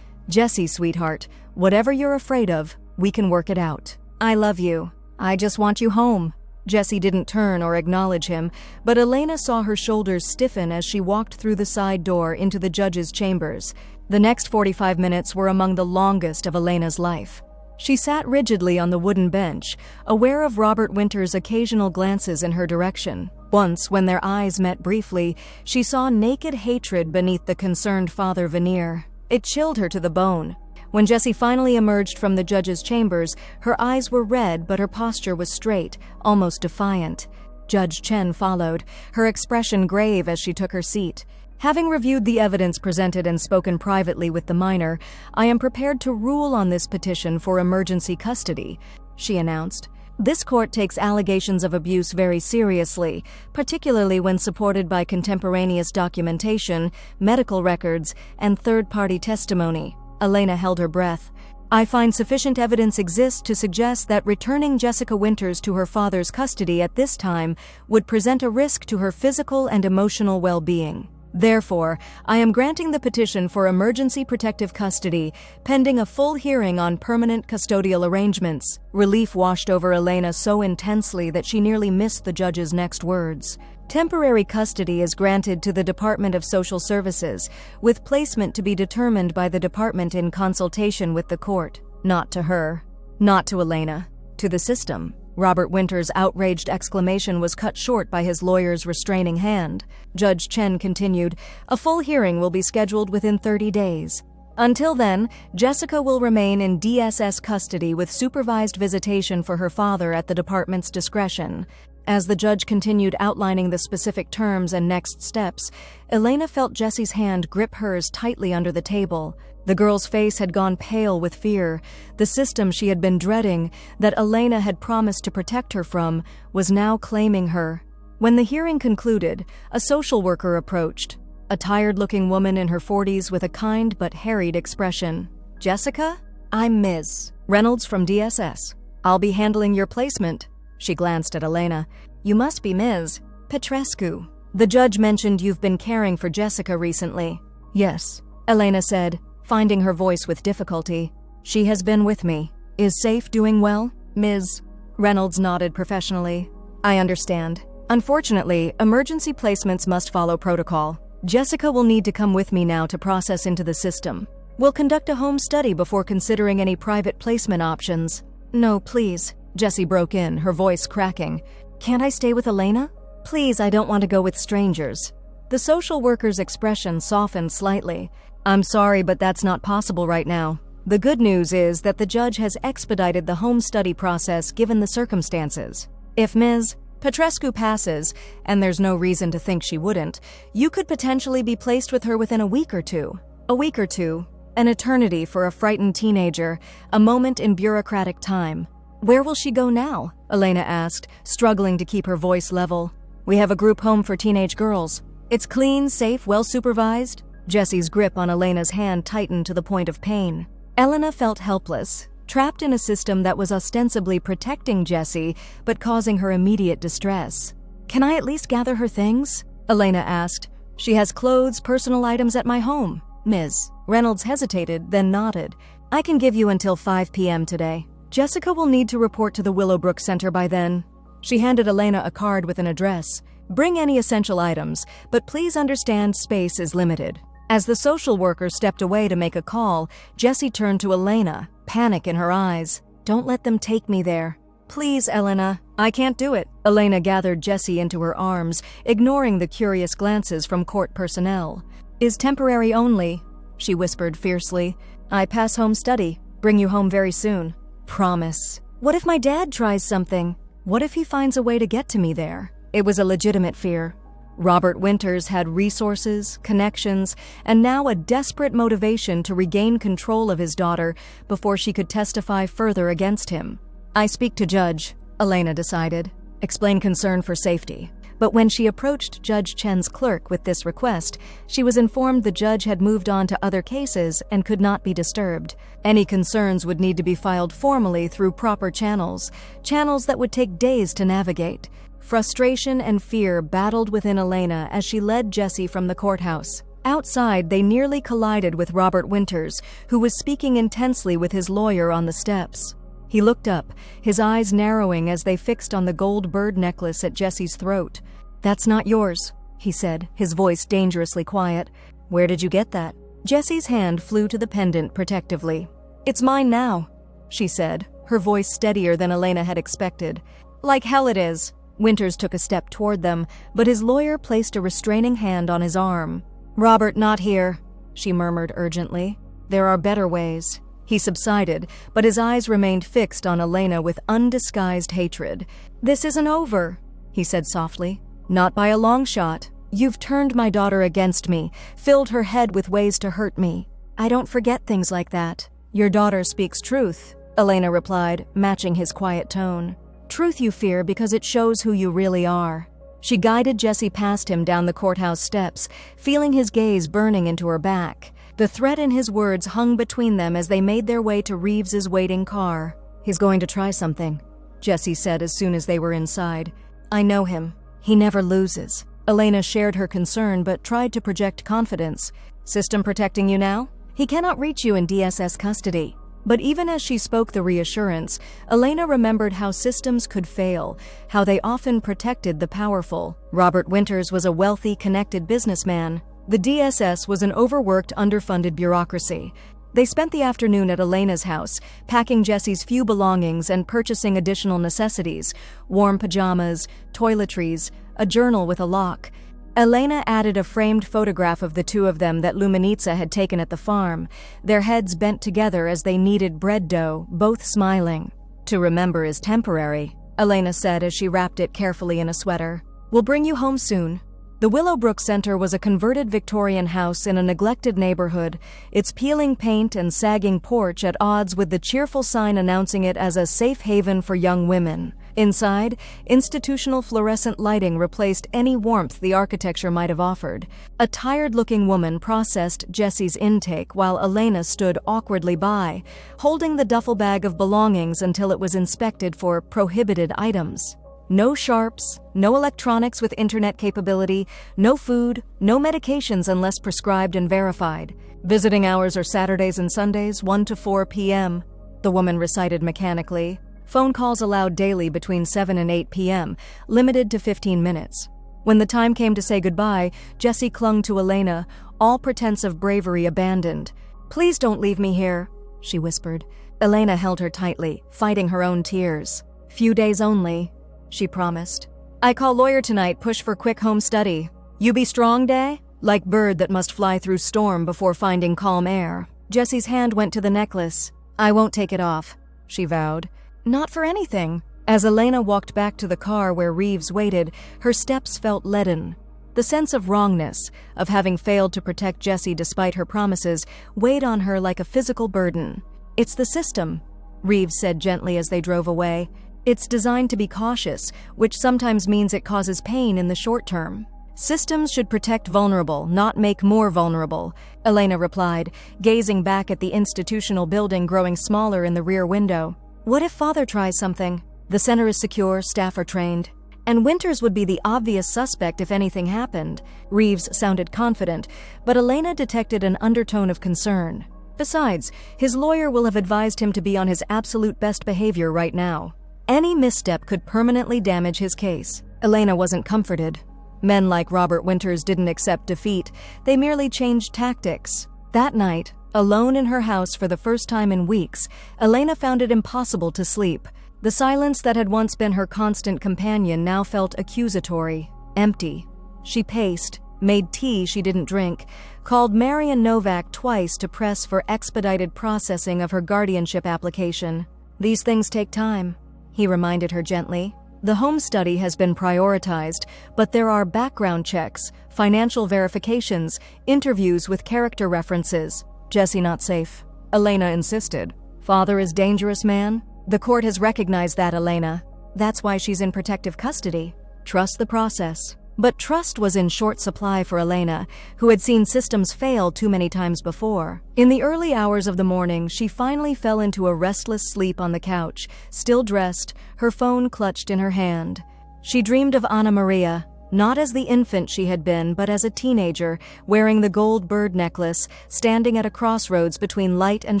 "Jessie, sweetheart, whatever you're afraid of, we can work it out. I love you. I just want you home." Jessie didn't turn or acknowledge him, but Elena saw her shoulders stiffen as she walked through the side door into the judge's chambers. The next 45 minutes were among the longest of Elena's life. She sat rigidly on the wooden bench, aware of Robert Winters' occasional glances in her direction. Once, when their eyes met briefly, she saw naked hatred beneath the concerned father veneer. It chilled her to the bone. When Jessie finally emerged from the judge's chambers, her eyes were red but her posture was straight, almost defiant. Judge Chen followed, her expression grave as she took her seat. "Having reviewed the evidence presented and spoken privately with the minor, I am prepared to rule on this petition for emergency custody," she announced. "This court takes allegations of abuse very seriously, particularly when supported by contemporaneous documentation, medical records, and third-party testimony." Elena held her breath. "I find sufficient evidence exists to suggest that returning Jessica Winters to her father's custody at this time would present a risk to her physical and emotional well-being. Therefore, I am granting the petition for emergency protective custody, pending a full hearing on permanent custodial arrangements." Relief washed over Elena so intensely that she nearly missed the judge's next words. "Temporary custody is granted to the Department of Social Services, with placement to be determined by the department in consultation with the court." Not to her. Not to Elena. To the system. Robert Winters' outraged exclamation was cut short by his lawyer's restraining hand. Judge Chen continued, "A full hearing will be scheduled within 30 days. Until then, Jessica will remain in DSS custody with supervised visitation for her father at the department's discretion." As the judge continued outlining the specific terms and next steps, Elena felt Jesse's hand grip hers tightly under the table. The girl's face had gone pale with fear. The system she had been dreading, that Elena had promised to protect her from, was now claiming her. When the hearing concluded, a social worker approached, a tired-looking woman in her 40s with a kind but harried expression. "Jessica? I'm Ms. Reynolds from DSS. I'll be handling your placement." She glanced at Elena. "You must be Ms. Petrescu. The judge mentioned you've been caring for Jessica recently." "Yes," Elena said, finding her voice with difficulty. "She has been with me. Is Safe doing well, Ms.?" Reynolds nodded professionally. "I understand. Unfortunately, emergency placements must follow protocol. Jessica will need to come with me now to process into the system. We'll conduct a home study before considering any private placement options." "No, please," Jessie broke in, her voice cracking. "Can't I stay with Elena? Please, I don't want to go with strangers." The social worker's expression softened slightly. "I'm sorry, but that's not possible right now. The good news is that the judge has expedited the home study process given the circumstances. If Ms. Petrescu passes, and there's no reason to think she wouldn't, you could potentially be placed with her within a week or two. A week or two, an eternity for a frightened teenager, a moment in bureaucratic time." "Where will she go now?" Elena asked, struggling to keep her voice level. "We have a group home for teenage girls. It's clean, safe, well-supervised." Jessie's grip on Elena's hand tightened to the point of pain. Elena felt helpless, trapped in a system that was ostensibly protecting Jessie, but causing her immediate distress. "Can I at least gather her things?" Elena asked. "She has clothes, personal items at my home, Ms." Reynolds hesitated, then nodded. "I can give you until 5 p.m. today. Jessica will need to report to the Willowbrook Center by then." She handed Elena a card with an address. "Bring any essential items, but please understand space is limited." As the social worker stepped away to make a call, Jessie turned to Elena, panic in her eyes. "Don't let them take me there. Please, Elena, I can't do it." Elena gathered Jessie into her arms, ignoring the curious glances from court personnel. "Is temporary only," she whispered fiercely. "I pass home study. Bring you home very soon. Promise." "What if my dad tries something? What if he finds a way to get to me there?" It was a legitimate fear. Robert Winters had resources, connections, and now a desperate motivation to regain control of his daughter before she could testify further against him. "I speak to Judge," Elena decided. Explain concern for safety. But when she approached Judge Chen's clerk with this request, she was informed the judge had moved on to other cases and could not be disturbed. Any concerns would need to be filed formally through proper channels that would take days to navigate. Frustration and fear battled within Elena as she led Jessie from the courthouse. Outside, they nearly collided with Robert Winters, who was speaking intensely with his lawyer on the steps. He looked up, his eyes narrowing as they fixed on the gold bird necklace at Jessie's throat. "That's not yours," he said, his voice dangerously quiet. "Where did you get that?" Jessie's hand flew to the pendant protectively. "It's mine now," she said, her voice steadier than Elena had expected. "Like hell it is." Winters took a step toward them, but his lawyer placed a restraining hand on his arm. "Robert, not here," she murmured urgently. "There are better ways." He subsided, but his eyes remained fixed on Elena with undisguised hatred. "This isn't over," he said softly. "Not by a long shot. You've turned my daughter against me, filled her head with ways to hurt me. I don't forget things like that." "Your daughter speaks truth," Elena replied, matching his quiet tone. "Truth you fear because it shows who you really are." She guided Jessie past him down the courthouse steps, feeling his gaze burning into her back. The threat in his words hung between them as they made their way to Reeves's waiting car. "He's going to try something," Jessie said as soon as they were inside. "I know him. He never loses." Elena shared her concern but tried to project confidence. "System protecting you now? He cannot reach you in DSS custody." But even as she spoke the reassurance, Elena remembered how systems could fail, how they often protected the powerful. Robert Winters was a wealthy, connected businessman. The DSS was an overworked, underfunded bureaucracy. They spent the afternoon at Elena's house, packing Jessie's few belongings and purchasing additional necessities: warm pajamas, toiletries, a journal with a lock. Elena added a framed photograph of the two of them that Luminitsa had taken at the farm, their heads bent together as they kneaded bread dough, both smiling. "To remember is temporary," Elena said as she wrapped it carefully in a sweater. "We'll bring you home soon." The Willowbrook Center was a converted Victorian house in a neglected neighborhood, its peeling paint and sagging porch at odds with the cheerful sign announcing it as a safe haven for young women. Inside, institutional fluorescent lighting replaced any warmth the architecture might have offered. A tired-looking woman processed Jesse's intake while Elena stood awkwardly by, holding the duffel bag of belongings until it was inspected for prohibited items. No sharps, no electronics with internet capability, no food, no medications unless prescribed and verified. Visiting hours are Saturdays and Sundays, 1 to 4 p.m., the woman recited mechanically. Phone calls allowed daily between 7 and 8 p.m., limited to 15 minutes. When the time came to say goodbye, Jesse clung to Elena, all pretense of bravery abandoned. "Please don't leave me here," she whispered. Elena held her tightly, fighting her own tears. "Few days only," she promised. "I call lawyer tonight, push for quick home study. You be strong, day? Like bird that must fly through storm before finding calm air." Jesse's hand went to the necklace. "I won't take it off," she vowed. "Not for anything." As Elena walked back to the car where Reeves waited, her steps felt leaden. The sense of wrongness, of having failed to protect Jesse despite her promises, weighed on her like a physical burden. "It's the system," Reeves said gently as they drove away. "It's designed to be cautious, which sometimes means it causes pain in the short term. Systems should protect vulnerable, not make more vulnerable," Elena replied, gazing back at the institutional building growing smaller in the rear window. "What if father tries something? The center is secure, staff are trained. And Winters would be the obvious suspect if anything happened." Reeves sounded confident, but Elena detected an undertone of concern. Besides, his lawyer will have advised him to be on his absolute best behavior right now. Any misstep could permanently damage his case. Elena wasn't comforted. Men like Robert Winters didn't accept defeat, they merely changed tactics. That night, alone in her house for the first time in weeks, Elena found it impossible to sleep. The silence that had once been her constant companion now felt accusatory, empty. She paced, made tea she didn't drink, called Marion Novak twice to press for expedited processing of her guardianship application. "These things take time," he reminded her gently. "The home study has been prioritized, but there are background checks, financial verifications, interviews with character references." "Jesse not safe," Elena insisted. "Father is dangerous man?" "The court has recognized that, Elena. That's why she's in protective custody. Trust the process." But trust was in short supply for Elena, who had seen systems fail too many times before. In the early hours of the morning, she finally fell into a restless sleep on the couch, still dressed, her phone clutched in her hand. She dreamed of Anna Maria, not as the infant she had been, but as a teenager, wearing the gold bird necklace, standing at a crossroads between light and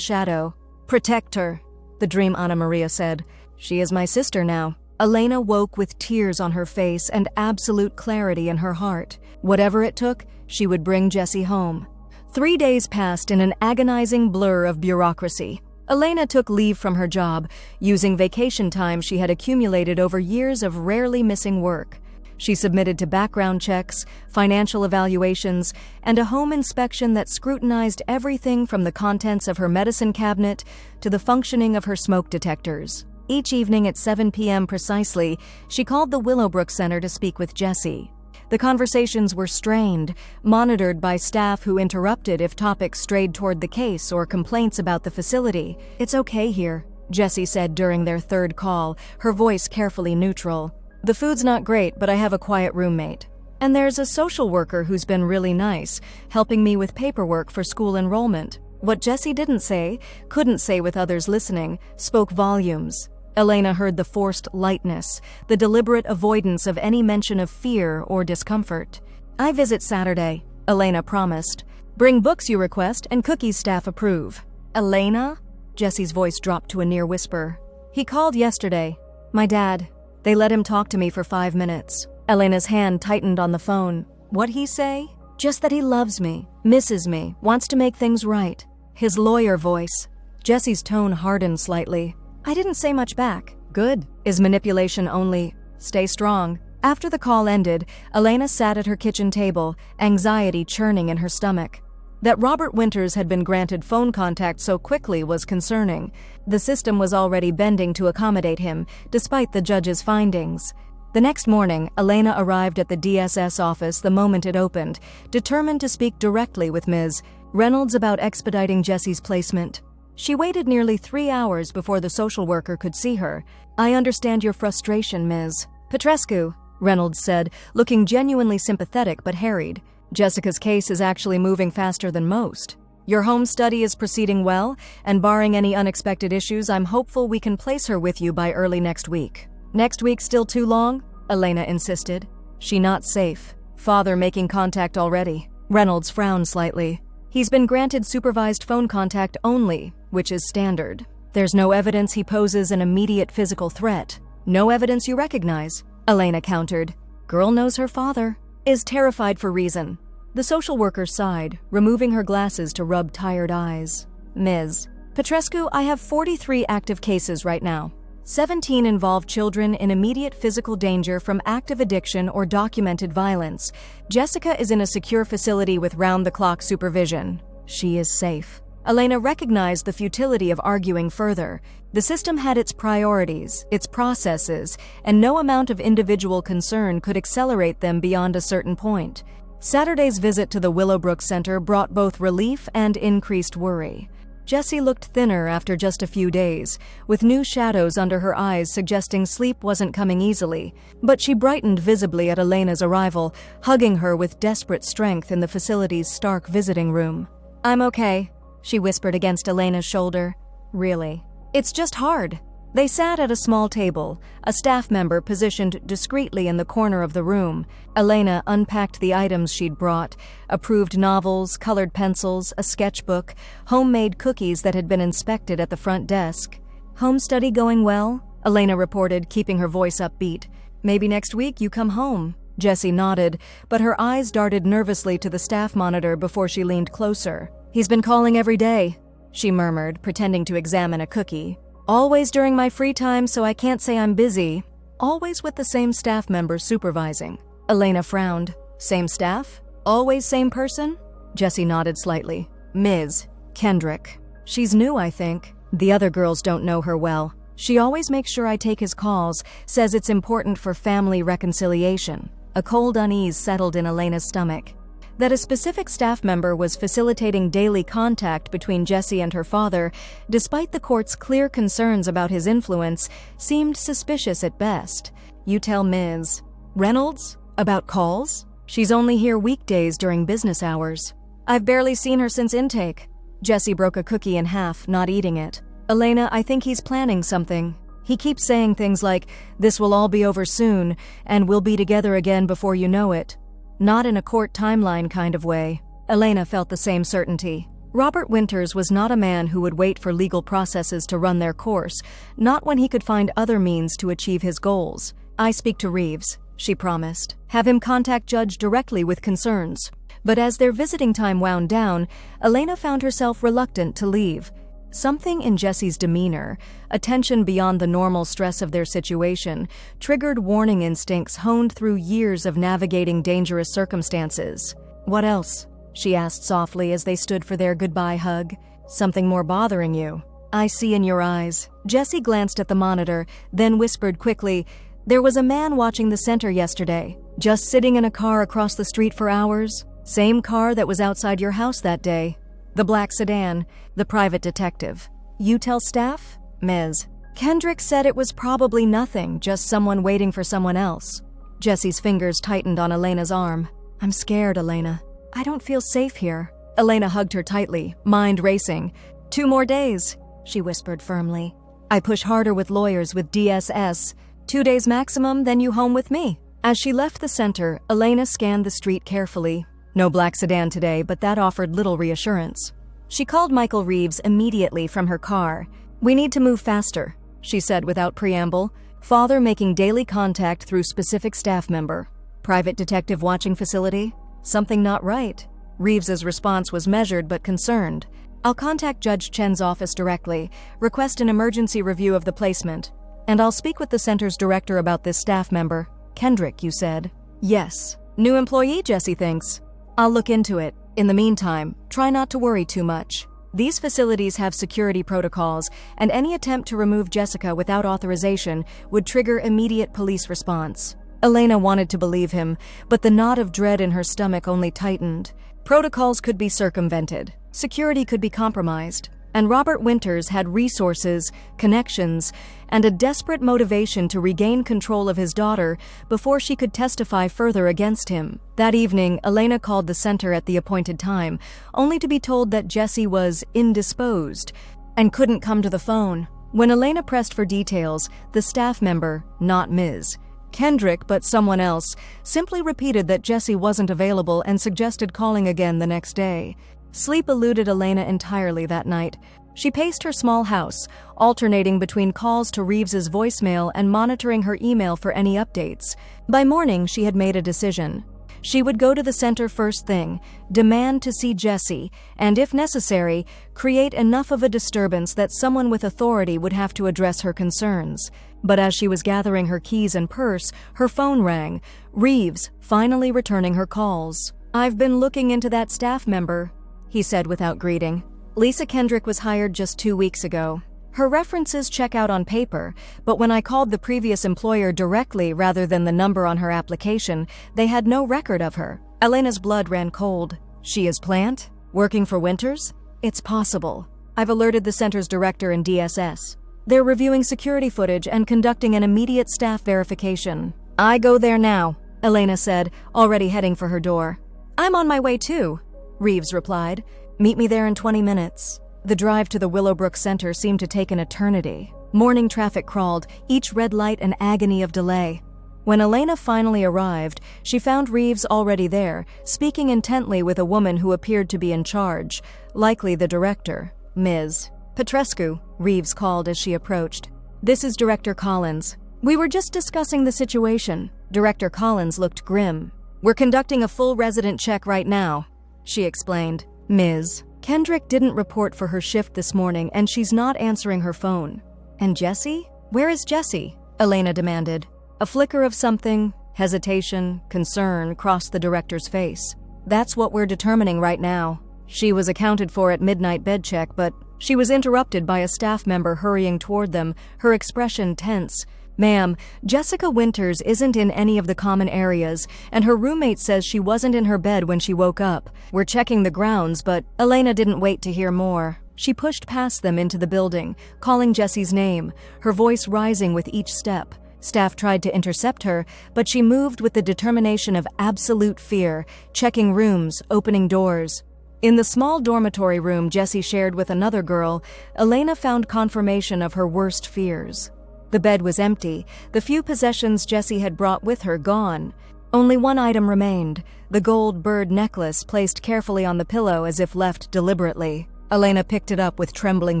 shadow. "Protect her," the dream Anna Maria said. "She is my sister now." Elena woke with tears on her face and absolute clarity in her heart. Whatever it took, she would bring Jesse home. 3 days passed in an agonizing blur of bureaucracy. Elena took leave from her job, using vacation time she had accumulated over years of rarely missing work. She submitted to background checks, financial evaluations, and a home inspection that scrutinized everything from the contents of her medicine cabinet to the functioning of her smoke detectors. Each evening at 7 p.m. precisely, she called the Willowbrook Center to speak with Jesse. The conversations were strained, monitored by staff who interrupted if topics strayed toward the case or complaints about the facility. "It's okay here," Jesse said during their third call, her voice carefully neutral. "The food's not great, but I have a quiet roommate. And there's a social worker who's been really nice, helping me with paperwork for school enrollment." What Jesse didn't say, couldn't say with others listening, spoke volumes. Elena heard the forced lightness, the deliberate avoidance of any mention of fear or discomfort. "I visit Saturday," Elena promised. "Bring books you request and cookies staff approve." "Elena?" Jesse's voice dropped to a near whisper. "He called yesterday. My dad. They let him talk to me for 5 minutes." Elena's hand tightened on the phone. "What'd he say?" "Just that he loves me, misses me, wants to make things right." His lawyer voice. Jesse's tone hardened slightly. "I didn't say much back." "Good. Is manipulation only—" "Stay strong." After the call ended, Elena sat at her kitchen table, anxiety churning in her stomach. That Robert Winters had been granted phone contact so quickly was concerning. The system was already bending to accommodate him, despite the judge's findings. The next morning, Elena arrived at the DSS office the moment it opened, determined to speak directly with Ms. Reynolds about expediting Jesse's placement. She waited nearly 3 hours before the social worker could see her. "I understand your frustration, Ms. Petrescu," Reynolds said, looking genuinely sympathetic but harried. "Jessica's case is actually moving faster than most. Your home study is proceeding well, and barring any unexpected issues, I'm hopeful we can place her with you by early next week." "Next week still too long?" Elena insisted. "She not safe. Father making contact already." Reynolds frowned slightly. "He's been granted supervised phone contact only, which is standard. There's no evidence he poses an immediate physical threat. No evidence you recognize," Elena countered. "Girl knows her father. Is terrified for reason." The social worker sighed, removing her glasses to rub tired eyes. "Ms. Petrescu, I have 43 active cases right now. 17 involve children in immediate physical danger from active addiction or documented violence. Jessica is in a secure facility with round-the-clock supervision. She is safe." Elena recognized the futility of arguing further. The system had its priorities, its processes, and no amount of individual concern could accelerate them beyond a certain point. Saturday's visit to the Willowbrook Center brought both relief and increased worry. Jessie looked thinner after just a few days, with new shadows under her eyes suggesting sleep wasn't coming easily, but she brightened visibly at Elena's arrival, hugging her with desperate strength in the facility's stark visiting room. "I'm okay," she whispered against Elena's shoulder. "Really? It's just hard." They sat at a small table, a staff member positioned discreetly in the corner of the room. Elena unpacked the items she'd brought: approved novels, colored pencils, a sketchbook, homemade cookies that had been inspected at the front desk. "Home study going well?" Elena reported, keeping her voice upbeat. "Maybe next week you come home." Jessie nodded, but her eyes darted nervously to the staff monitor before she leaned closer. "He's been calling every day," she murmured, pretending to examine a cookie. "Always during my free time, so I can't say I'm busy." "Always with the same staff member supervising." Elena frowned. "Same staff? Always same person?" Jessie nodded slightly. "Ms. Kendrick. She's new, I think. The other girls don't know her well. She always makes sure I take his calls, says it's important for family reconciliation." A cold unease settled in Elena's stomach. That a specific staff member was facilitating daily contact between Jessie and her father, despite the court's clear concerns about his influence, seemed suspicious at best. "You tell Ms. Reynolds about calls? She's only here weekdays during business hours." "I've barely seen her since intake." Jessie broke a cookie in half, not eating it. "Elena, I think he's planning something. He keeps saying things like, 'This will all be over soon, and we'll be together again before you know it.' Not in a court timeline kind of way." Elena felt the same certainty. Robert Winters was not a man who would wait for legal processes to run their course, not when he could find other means to achieve his goals. "I speak to Reeves," she promised. "Have him contact Judge directly with concerns." But as their visiting time wound down, Elena found herself reluctant to leave. Something in Jessie's demeanor, a tension beyond the normal stress of their situation, triggered warning instincts honed through years of navigating dangerous circumstances. "What else?" she asked softly as they stood for their goodbye hug. "Something more bothering you?" "I see in your eyes." Jessie glanced at the monitor, then whispered quickly, "There was a man watching the center yesterday, just sitting in a car across the street for hours. Same car that was outside your house that day. The black sedan." The private detective. "You tell staff?" "Ms. Kendrick said it was probably nothing, just someone waiting for someone else." Jessie's fingers tightened on Elena's arm. "I'm scared, Elena. I don't feel safe here." Elena hugged her tightly, mind racing. 2 more days," she whispered firmly. "I push harder with lawyers with DSS. 2 days maximum, then you home with me." As she left the center, Elena scanned the street carefully. No black sedan today, but that offered little reassurance. She called Michael Reeves immediately from her car. "We need to move faster," she said without preamble. "Father making daily contact through specific staff member. Private detective watching facility? Something not right." Reeves's response was measured but concerned. "I'll contact Judge Chen's office directly, request an emergency review of the placement. And I'll speak with the center's director about this staff member. Kendrick, you said?" "Yes. New employee, Jessie thinks." "I'll look into it. In the meantime, try not to worry too much. These facilities have security protocols, and any attempt to remove Jessica without authorization would trigger immediate police response. Elena wanted to believe him, but the knot of dread in her stomach only tightened. Protocols could be circumvented, security could be compromised, and Robert Winters had resources, connections, and a desperate motivation to regain control of his daughter before she could testify further against him. That evening, Elena called the center at the appointed time, only to be told that Jessie was indisposed and couldn't come to the phone. When Elena pressed for details, the staff member, not Ms. Kendrick but someone else, simply repeated that Jessie wasn't available and suggested calling again the next day. Sleep eluded Elena entirely that night. She paced her small house, alternating between calls to Reeves's voicemail and monitoring her email for any updates. By morning, she had made a decision. She would go to the center first thing, demand to see Jessie, and if necessary, create enough of a disturbance that someone with authority would have to address her concerns. But as she was gathering her keys and purse, her phone rang, Reeves finally returning her calls. "I've been looking into that staff member," he said without greeting. "Lisa Kendrick was hired just 2 weeks ago. Her references check out on paper, but when I called the previous employer directly rather than the number on her application, they had no record of her." Elena's blood ran cold. "She is Plant? Working for Winters? It's possible. I've alerted the center's director and DSS. They're reviewing security footage and conducting an immediate staff verification." "I go there now," Elena said, already heading for her door. "I'm on my way too," Reeves replied. "Meet me there in 20 minutes. The drive to the Willowbrook Center seemed to take an eternity. Morning traffic crawled, each red light an agony of delay. When Elena finally arrived, she found Reeves already there, speaking intently with a woman who appeared to be in charge, likely the director, Ms. Petrescu, Reeves called as she approached. "This is Director Collins. We were just discussing the situation." Director Collins looked grim. "We're conducting a full resident check right now," she explained. "Ms. Kendrick didn't report for her shift this morning, and she's not answering her phone." "And Jessie? Where is Jessie?" Elena demanded. A flicker of something, hesitation, concern, crossed the director's face. "That's what we're determining right now. She was accounted for at midnight bed check, but..." She was interrupted by a staff member hurrying toward them, her expression tense. "Ma'am, Jessica Winters isn't in any of the common areas, and her roommate says she wasn't in her bed when she woke up. We're checking the grounds, but..." Elena didn't wait to hear more. She pushed past them into the building, calling Jessie's name, her voice rising with each step. Staff tried to intercept her, but she moved with the determination of absolute fear, checking rooms, opening doors. In the small dormitory room Jessie shared with another girl, Elena found confirmation of her worst fears. The bed was empty, the few possessions Jessie had brought with her gone. Only one item remained, the gold bird necklace placed carefully on the pillow as if left deliberately. Elena picked it up with trembling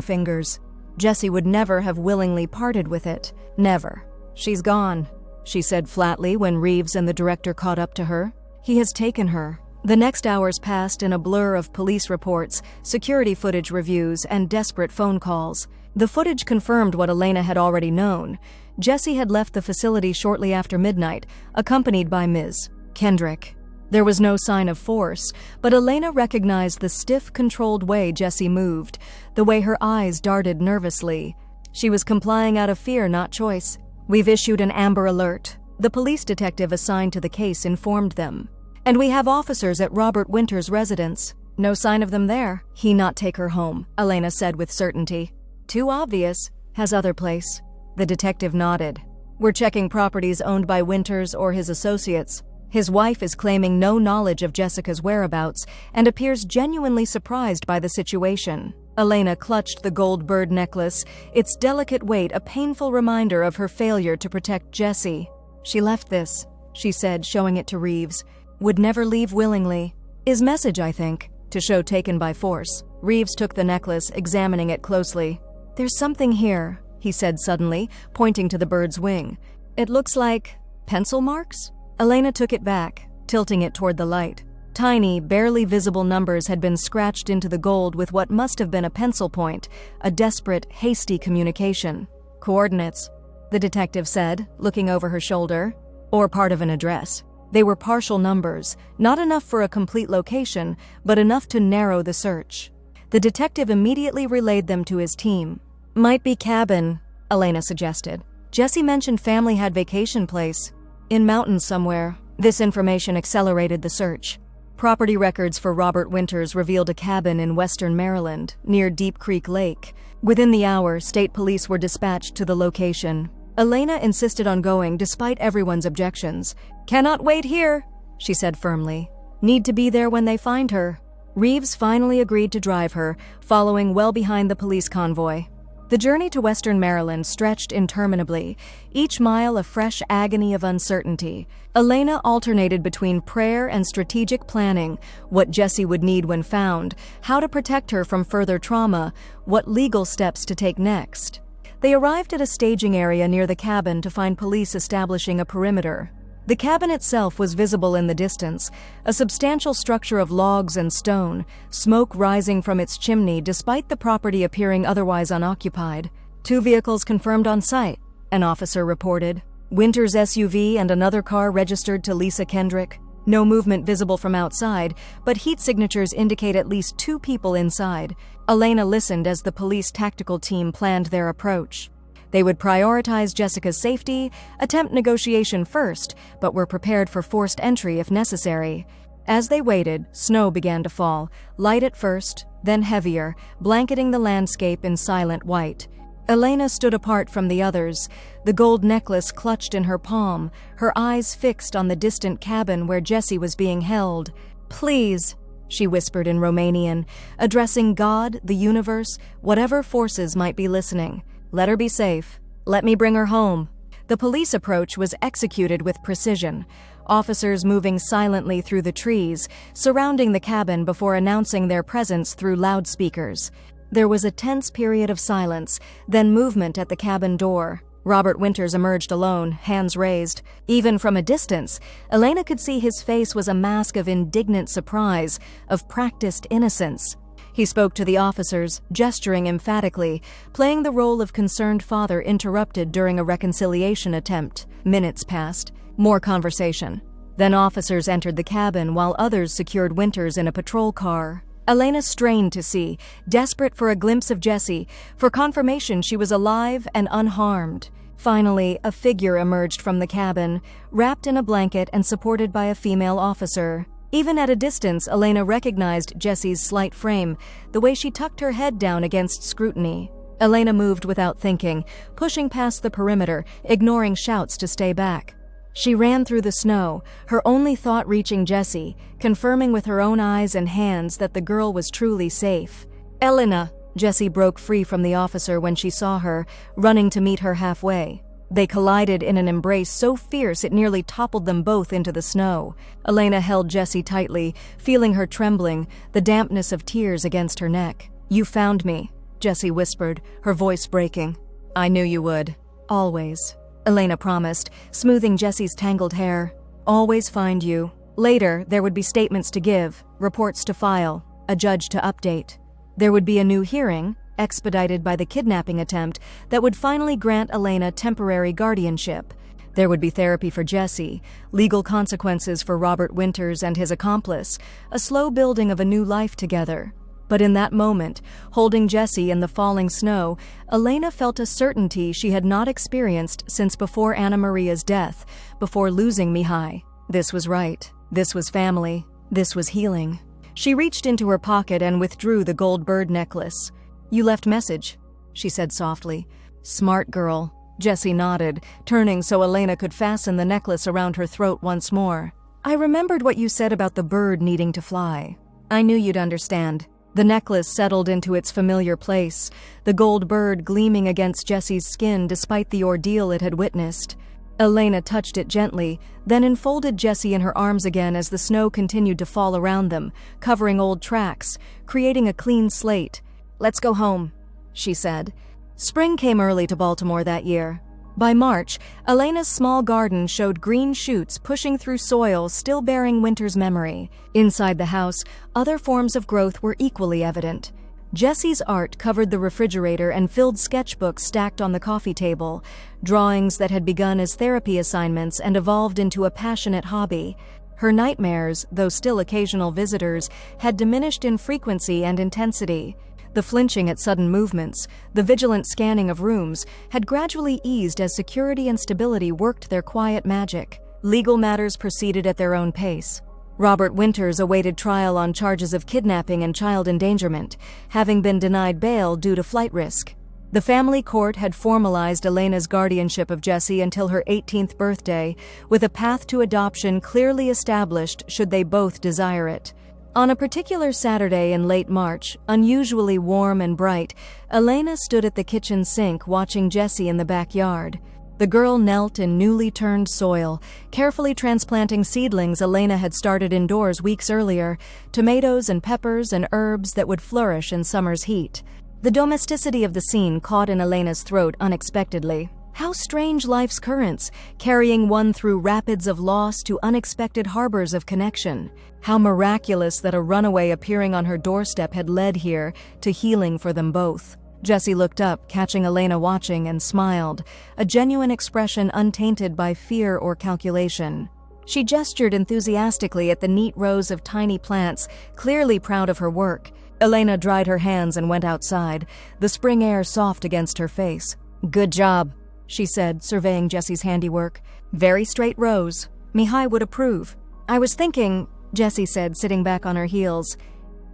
fingers. Jessie would never have willingly parted with it. Never. "She's gone," she said flatly when Reeves and the director caught up to her. "He has taken her." The next hours passed in a blur of police reports, security footage reviews, and desperate phone calls. The footage confirmed what Elena had already known. Jessie had left the facility shortly after midnight, accompanied by Ms. Kendrick. There was no sign of force, but Elena recognized the stiff, controlled way Jessie moved, the way her eyes darted nervously. She was complying out of fear, not choice. "We've issued an Amber Alert," the police detective assigned to the case informed them. "And we have officers at Robert Winters' residence." "No sign of them there." "He not take her home," Elena said with certainty. "Too obvious. Has other place." The detective nodded. "We're checking properties owned by Winters or his associates. His wife is claiming no knowledge of Jessica's whereabouts and appears genuinely surprised by the situation." Elena clutched the gold bird necklace, its delicate weight a painful reminder of her failure to protect Jessie. "She left this," she said, showing it to Reeves. "Would never leave willingly. His message, I think, to show taken by force." Reeves took the necklace, examining it closely. "There's something here," he said suddenly, pointing to the bird's wing. "It looks like pencil marks?" Elena took it back, tilting it toward the light. Tiny, barely visible numbers had been scratched into the gold with what must have been a pencil point, a desperate, hasty communication. "Coordinates," the detective said, looking over her shoulder. "Or part of an address." They were partial numbers, not enough for a complete location, but enough to narrow the search. The detective immediately relayed them to his team. "Might be cabin," Elena suggested. "Jesse mentioned family had vacation place. In mountains somewhere." This information accelerated the search. Property records for Robert Winters revealed a cabin in western Maryland, near Deep Creek Lake. Within the hour, state police were dispatched to the location. Elena insisted on going despite everyone's objections. "Cannot wait here," she said firmly. "Need to be there when they find her." Reeves finally agreed to drive her, following well behind the police convoy. The journey to western Maryland stretched interminably, each mile a fresh agony of uncertainty. Elena alternated between prayer and strategic planning, what Jesse would need when found, how to protect her from further trauma, what legal steps to take next. They arrived at a staging area near the cabin to find police establishing a perimeter. The cabin itself was visible in the distance, a substantial structure of logs and stone, smoke rising from its chimney despite the property appearing otherwise unoccupied. "2 vehicles confirmed on site," an officer reported. "Winters' SUV and another car registered to Lisa Kendrick. No movement visible from outside, but heat signatures indicate at least 2 people inside." Elena listened as the police tactical team planned their approach. They would prioritize Jessica's safety, attempt negotiation first, but were prepared for forced entry if necessary. As they waited, snow began to fall, light at first, then heavier, blanketing the landscape in silent white. Elena stood apart from the others, the gold necklace clutched in her palm, her eyes fixed on the distant cabin where Jesse was being held. "Please," she whispered in Romanian, addressing God, the universe, whatever forces might be listening. "Let her be safe. Let me bring her home." The police approach was executed with precision, officers moving silently through the trees, surrounding the cabin before announcing their presence through loudspeakers. There was a tense period of silence, then movement at the cabin door. Robert Winters emerged alone, hands raised. Even from a distance, Elena could see his face was a mask of indignant surprise, of practiced innocence. He spoke to the officers, gesturing emphatically, playing the role of concerned father interrupted during a reconciliation attempt. Minutes passed. More conversation. Then officers entered the cabin while others secured Winters in a patrol car. Elena strained to see, desperate for a glimpse of Jesse, for confirmation she was alive and unharmed. Finally, a figure emerged from the cabin, wrapped in a blanket and supported by a female officer. Even at a distance, Elena recognized Jesse's slight frame, the way she tucked her head down against scrutiny. Elena moved without thinking, pushing past the perimeter, ignoring shouts to stay back. She ran through the snow, her only thought reaching Jesse, confirming with her own eyes and hands that the girl was truly safe. "Elena!" Jesse broke free from the officer when she saw her, running to meet her halfway. They collided in an embrace so fierce it nearly toppled them both into the snow. Elena held Jessie tightly, feeling her trembling, the dampness of tears against her neck. "You found me," Jessie whispered, her voice breaking. "I knew you would. Always," Elena promised, smoothing Jessie's tangled hair. "Always find you." Later, there would be statements to give, reports to file, a judge to update. There would be a new hearing, expedited by the kidnapping attempt, that would finally grant Elena temporary guardianship. There would be therapy for Jesse, legal consequences for Robert Winters and his accomplice, a slow building of a new life together. But in that moment, holding Jesse in the falling snow, Elena felt a certainty she had not experienced since before Anna Maria's death, before losing Mihai. This was right. This was family. This was healing. She reached into her pocket and withdrew the gold bird necklace. "You left message," she said softly. "Smart girl." Jessie nodded, turning so Elena could fasten the necklace around her throat once more. "I remembered what you said about the bird needing to fly. I knew you'd understand." The necklace settled into its familiar place, the gold bird gleaming against Jessie's skin despite the ordeal it had witnessed. Elena touched it gently, then enfolded Jessie in her arms again as the snow continued to fall around them, covering old tracks, creating a clean slate. "Let's go home," she said. Spring came early to Baltimore that year. By March, Elena's small garden showed green shoots pushing through soil still bearing winter's memory. Inside the house, other forms of growth were equally evident. Jessie's art covered the refrigerator and filled sketchbooks stacked on the coffee table, drawings that had begun as therapy assignments and evolved into a passionate hobby. Her nightmares, though still occasional visitors, had diminished in frequency and intensity. The flinching at sudden movements, the vigilant scanning of rooms, had gradually eased as security and stability worked their quiet magic. Legal matters proceeded at their own pace. Robert Winters awaited trial on charges of kidnapping and child endangerment, having been denied bail due to flight risk. The family court had formalized Elena's guardianship of Jessie until her 18th birthday, with a path to adoption clearly established should they both desire it. On a particular Saturday in late March, unusually warm and bright, Elena stood at the kitchen sink watching Jessie in the backyard. The girl knelt in newly turned soil, carefully transplanting seedlings Elena had started indoors weeks earlier, tomatoes and peppers and herbs that would flourish in summer's heat. The domesticity of the scene caught in Elena's throat unexpectedly. How strange life's currents, carrying one through rapids of loss to unexpected harbors of connection. How miraculous that a runaway appearing on her doorstep had led here to healing for them both. Jessie looked up, catching Elena watching, and smiled, a genuine expression untainted by fear or calculation. She gestured enthusiastically at the neat rows of tiny plants, clearly proud of her work. Elena dried her hands and went outside, the spring air soft against her face. "Good job," she said, surveying Jessie's handiwork. "Very straight rows. Mihai would approve." "I was thinking," Jessie said, sitting back on her heels,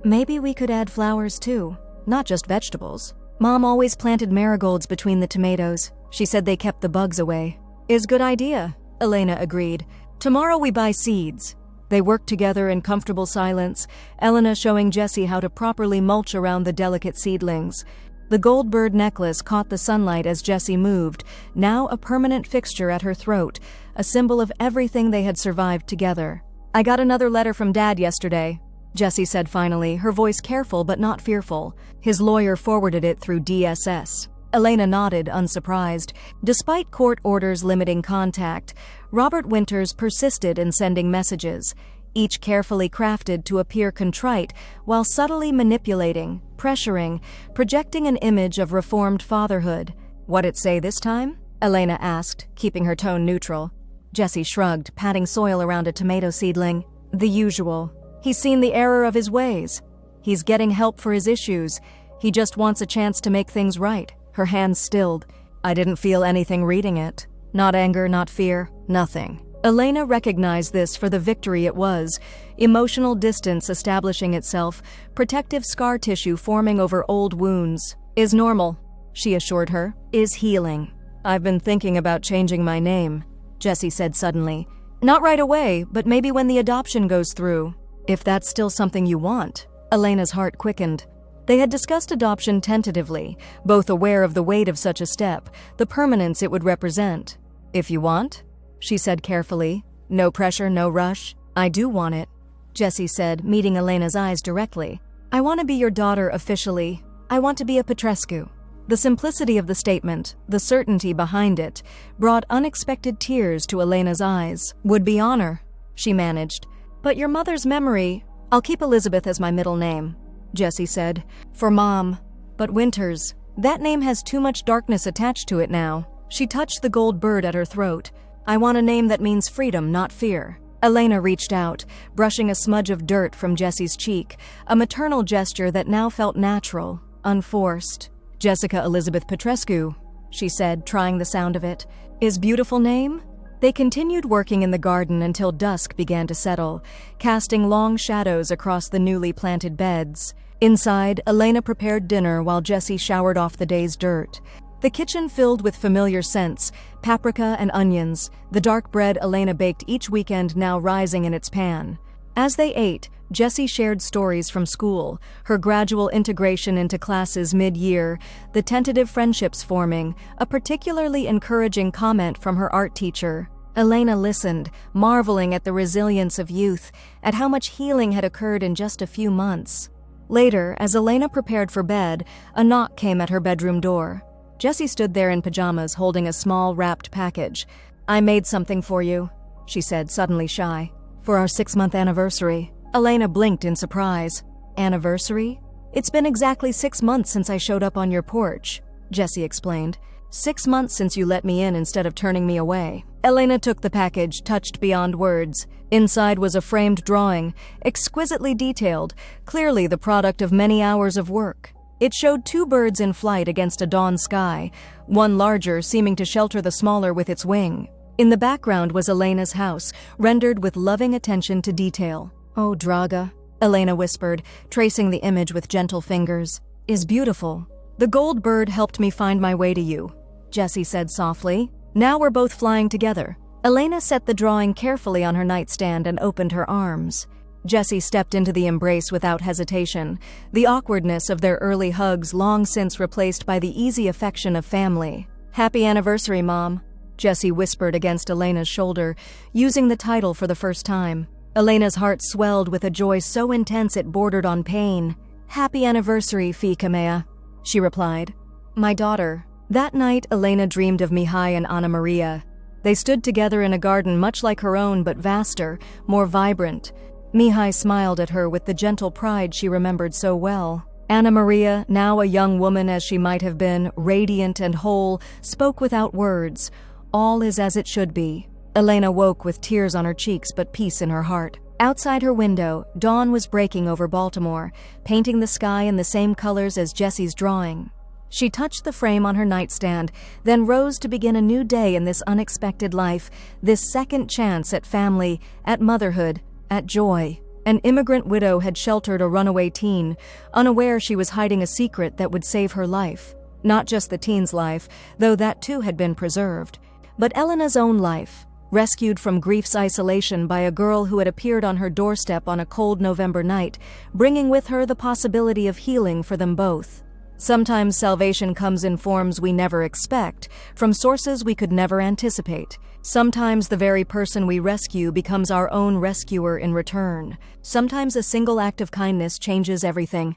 "maybe we could add flowers too, not just vegetables. Mom always planted marigolds between the tomatoes. She said they kept the bugs away." "Is good idea," Elena agreed. "Tomorrow we buy seeds." They worked together in comfortable silence, Elena showing Jessie how to properly mulch around the delicate seedlings. The gold bird necklace caught the sunlight as Jessie moved, now a permanent fixture at her throat, a symbol of everything they had survived together. "I got another letter from Dad yesterday," Jessie said finally, her voice careful but not fearful. "His lawyer forwarded it through DSS." Elena nodded, unsurprised. Despite court orders limiting contact, Robert Winters persisted in sending messages, each carefully crafted to appear contrite while subtly manipulating, pressuring, projecting an image of reformed fatherhood. "What'd it say this time?" Elena asked, keeping her tone neutral. Jessie shrugged, patting soil around a tomato seedling. "The usual. He's seen the error of his ways. He's getting help for his issues. He just wants a chance to make things right." Her hands stilled. "I didn't feel anything reading it. Not anger, not fear, nothing." Elena recognized this for the victory it was. Emotional distance establishing itself, protective scar tissue forming over old wounds. "Is normal," she assured her. "Is healing." "I've been thinking about changing my name," Jessie said suddenly. "Not right away, but maybe when the adoption goes through." "If that's still something you want." Elena's heart quickened. They had discussed adoption tentatively, both aware of the weight of such a step, the permanence it would represent. "If you want," she said carefully. "No pressure, no rush." "I do want it," Jessie said, meeting Elena's eyes directly. "I want to be your daughter officially. I want to be a Petrescu." The simplicity of the statement, the certainty behind it, brought unexpected tears to Elena's eyes. "Would be honor," she managed. "But your mother's memory—" "I'll keep Elizabeth as my middle name," Jessie said. "For Mom. But Winters, that name has too much darkness attached to it now." She touched the gold bird at her throat. "I want a name that means freedom, not fear." Elena reached out, brushing a smudge of dirt from Jessie's cheek, a maternal gesture that now felt natural, unforced. "Jessica Elizabeth Petrescu," she said, trying the sound of it. "Is beautiful name?" They continued working in the garden until dusk began to settle, casting long shadows across the newly planted beds. Inside, Elena prepared dinner while Jessie showered off the day's dirt. The kitchen filled with familiar scents, paprika and onions, the dark bread Elena baked each weekend now rising in its pan. As they ate, Jessie shared stories from school, her gradual integration into classes mid-year, the tentative friendships forming, a particularly encouraging comment from her art teacher. Elena listened, marveling at the resilience of youth, at how much healing had occurred in just a few months. Later, as Elena prepared for bed, a knock came at her bedroom door. Jessie stood there in pajamas holding a small wrapped package. "I made something for you," she said, suddenly shy. "For our 6-month anniversary." Elena blinked in surprise. "Anniversary?" "It's been exactly 6 months since I showed up on your porch," Jessie explained. "6 months since you let me in instead of turning me away." Elena took the package, touched beyond words. Inside was a framed drawing, exquisitely detailed, clearly the product of many hours of work. It showed 2 birds in flight against a dawn sky, one larger seeming to shelter the smaller with its wing. In the background was Elena's house, rendered with loving attention to detail. "Oh, Draga," Elena whispered, tracing the image with gentle fingers, "is beautiful. The gold bird helped me find my way to you," Jessie said softly. "Now we're both flying together." Elena set the drawing carefully on her nightstand and opened her arms. Jessie stepped into the embrace without hesitation, the awkwardness of their early hugs long since replaced by the easy affection of family. "Happy anniversary, Mom," Jessie whispered against Elena's shoulder, using the title for the first time. Elena's heart swelled with a joy so intense it bordered on pain. "Happy anniversary, Fee Kamea," she replied. "My daughter." That night, Elena dreamed of Mihai and Anna Maria. They stood together in a garden much like her own but vaster, more vibrant. Mihai smiled at her with the gentle pride she remembered so well. Anna Maria, now a young woman as she might have been, radiant and whole, spoke without words. "All is as it should be." Elena woke with tears on her cheeks but peace in her heart. Outside her window, dawn was breaking over Baltimore, painting the sky in the same colors as Jessie's drawing. She touched the frame on her nightstand, then rose to begin a new day in this unexpected life, this second chance at family, at motherhood, at joy. An immigrant widow had sheltered a runaway teen, unaware she was hiding a secret that would save her life. Not just the teen's life, though that too had been preserved, but Elena's own life, rescued from grief's isolation by a girl who had appeared on her doorstep on a cold November night, bringing with her the possibility of healing for them both. Sometimes salvation comes in forms we never expect, from sources we could never anticipate. Sometimes the very person we rescue becomes our own rescuer in return. Sometimes a single act of kindness changes everything.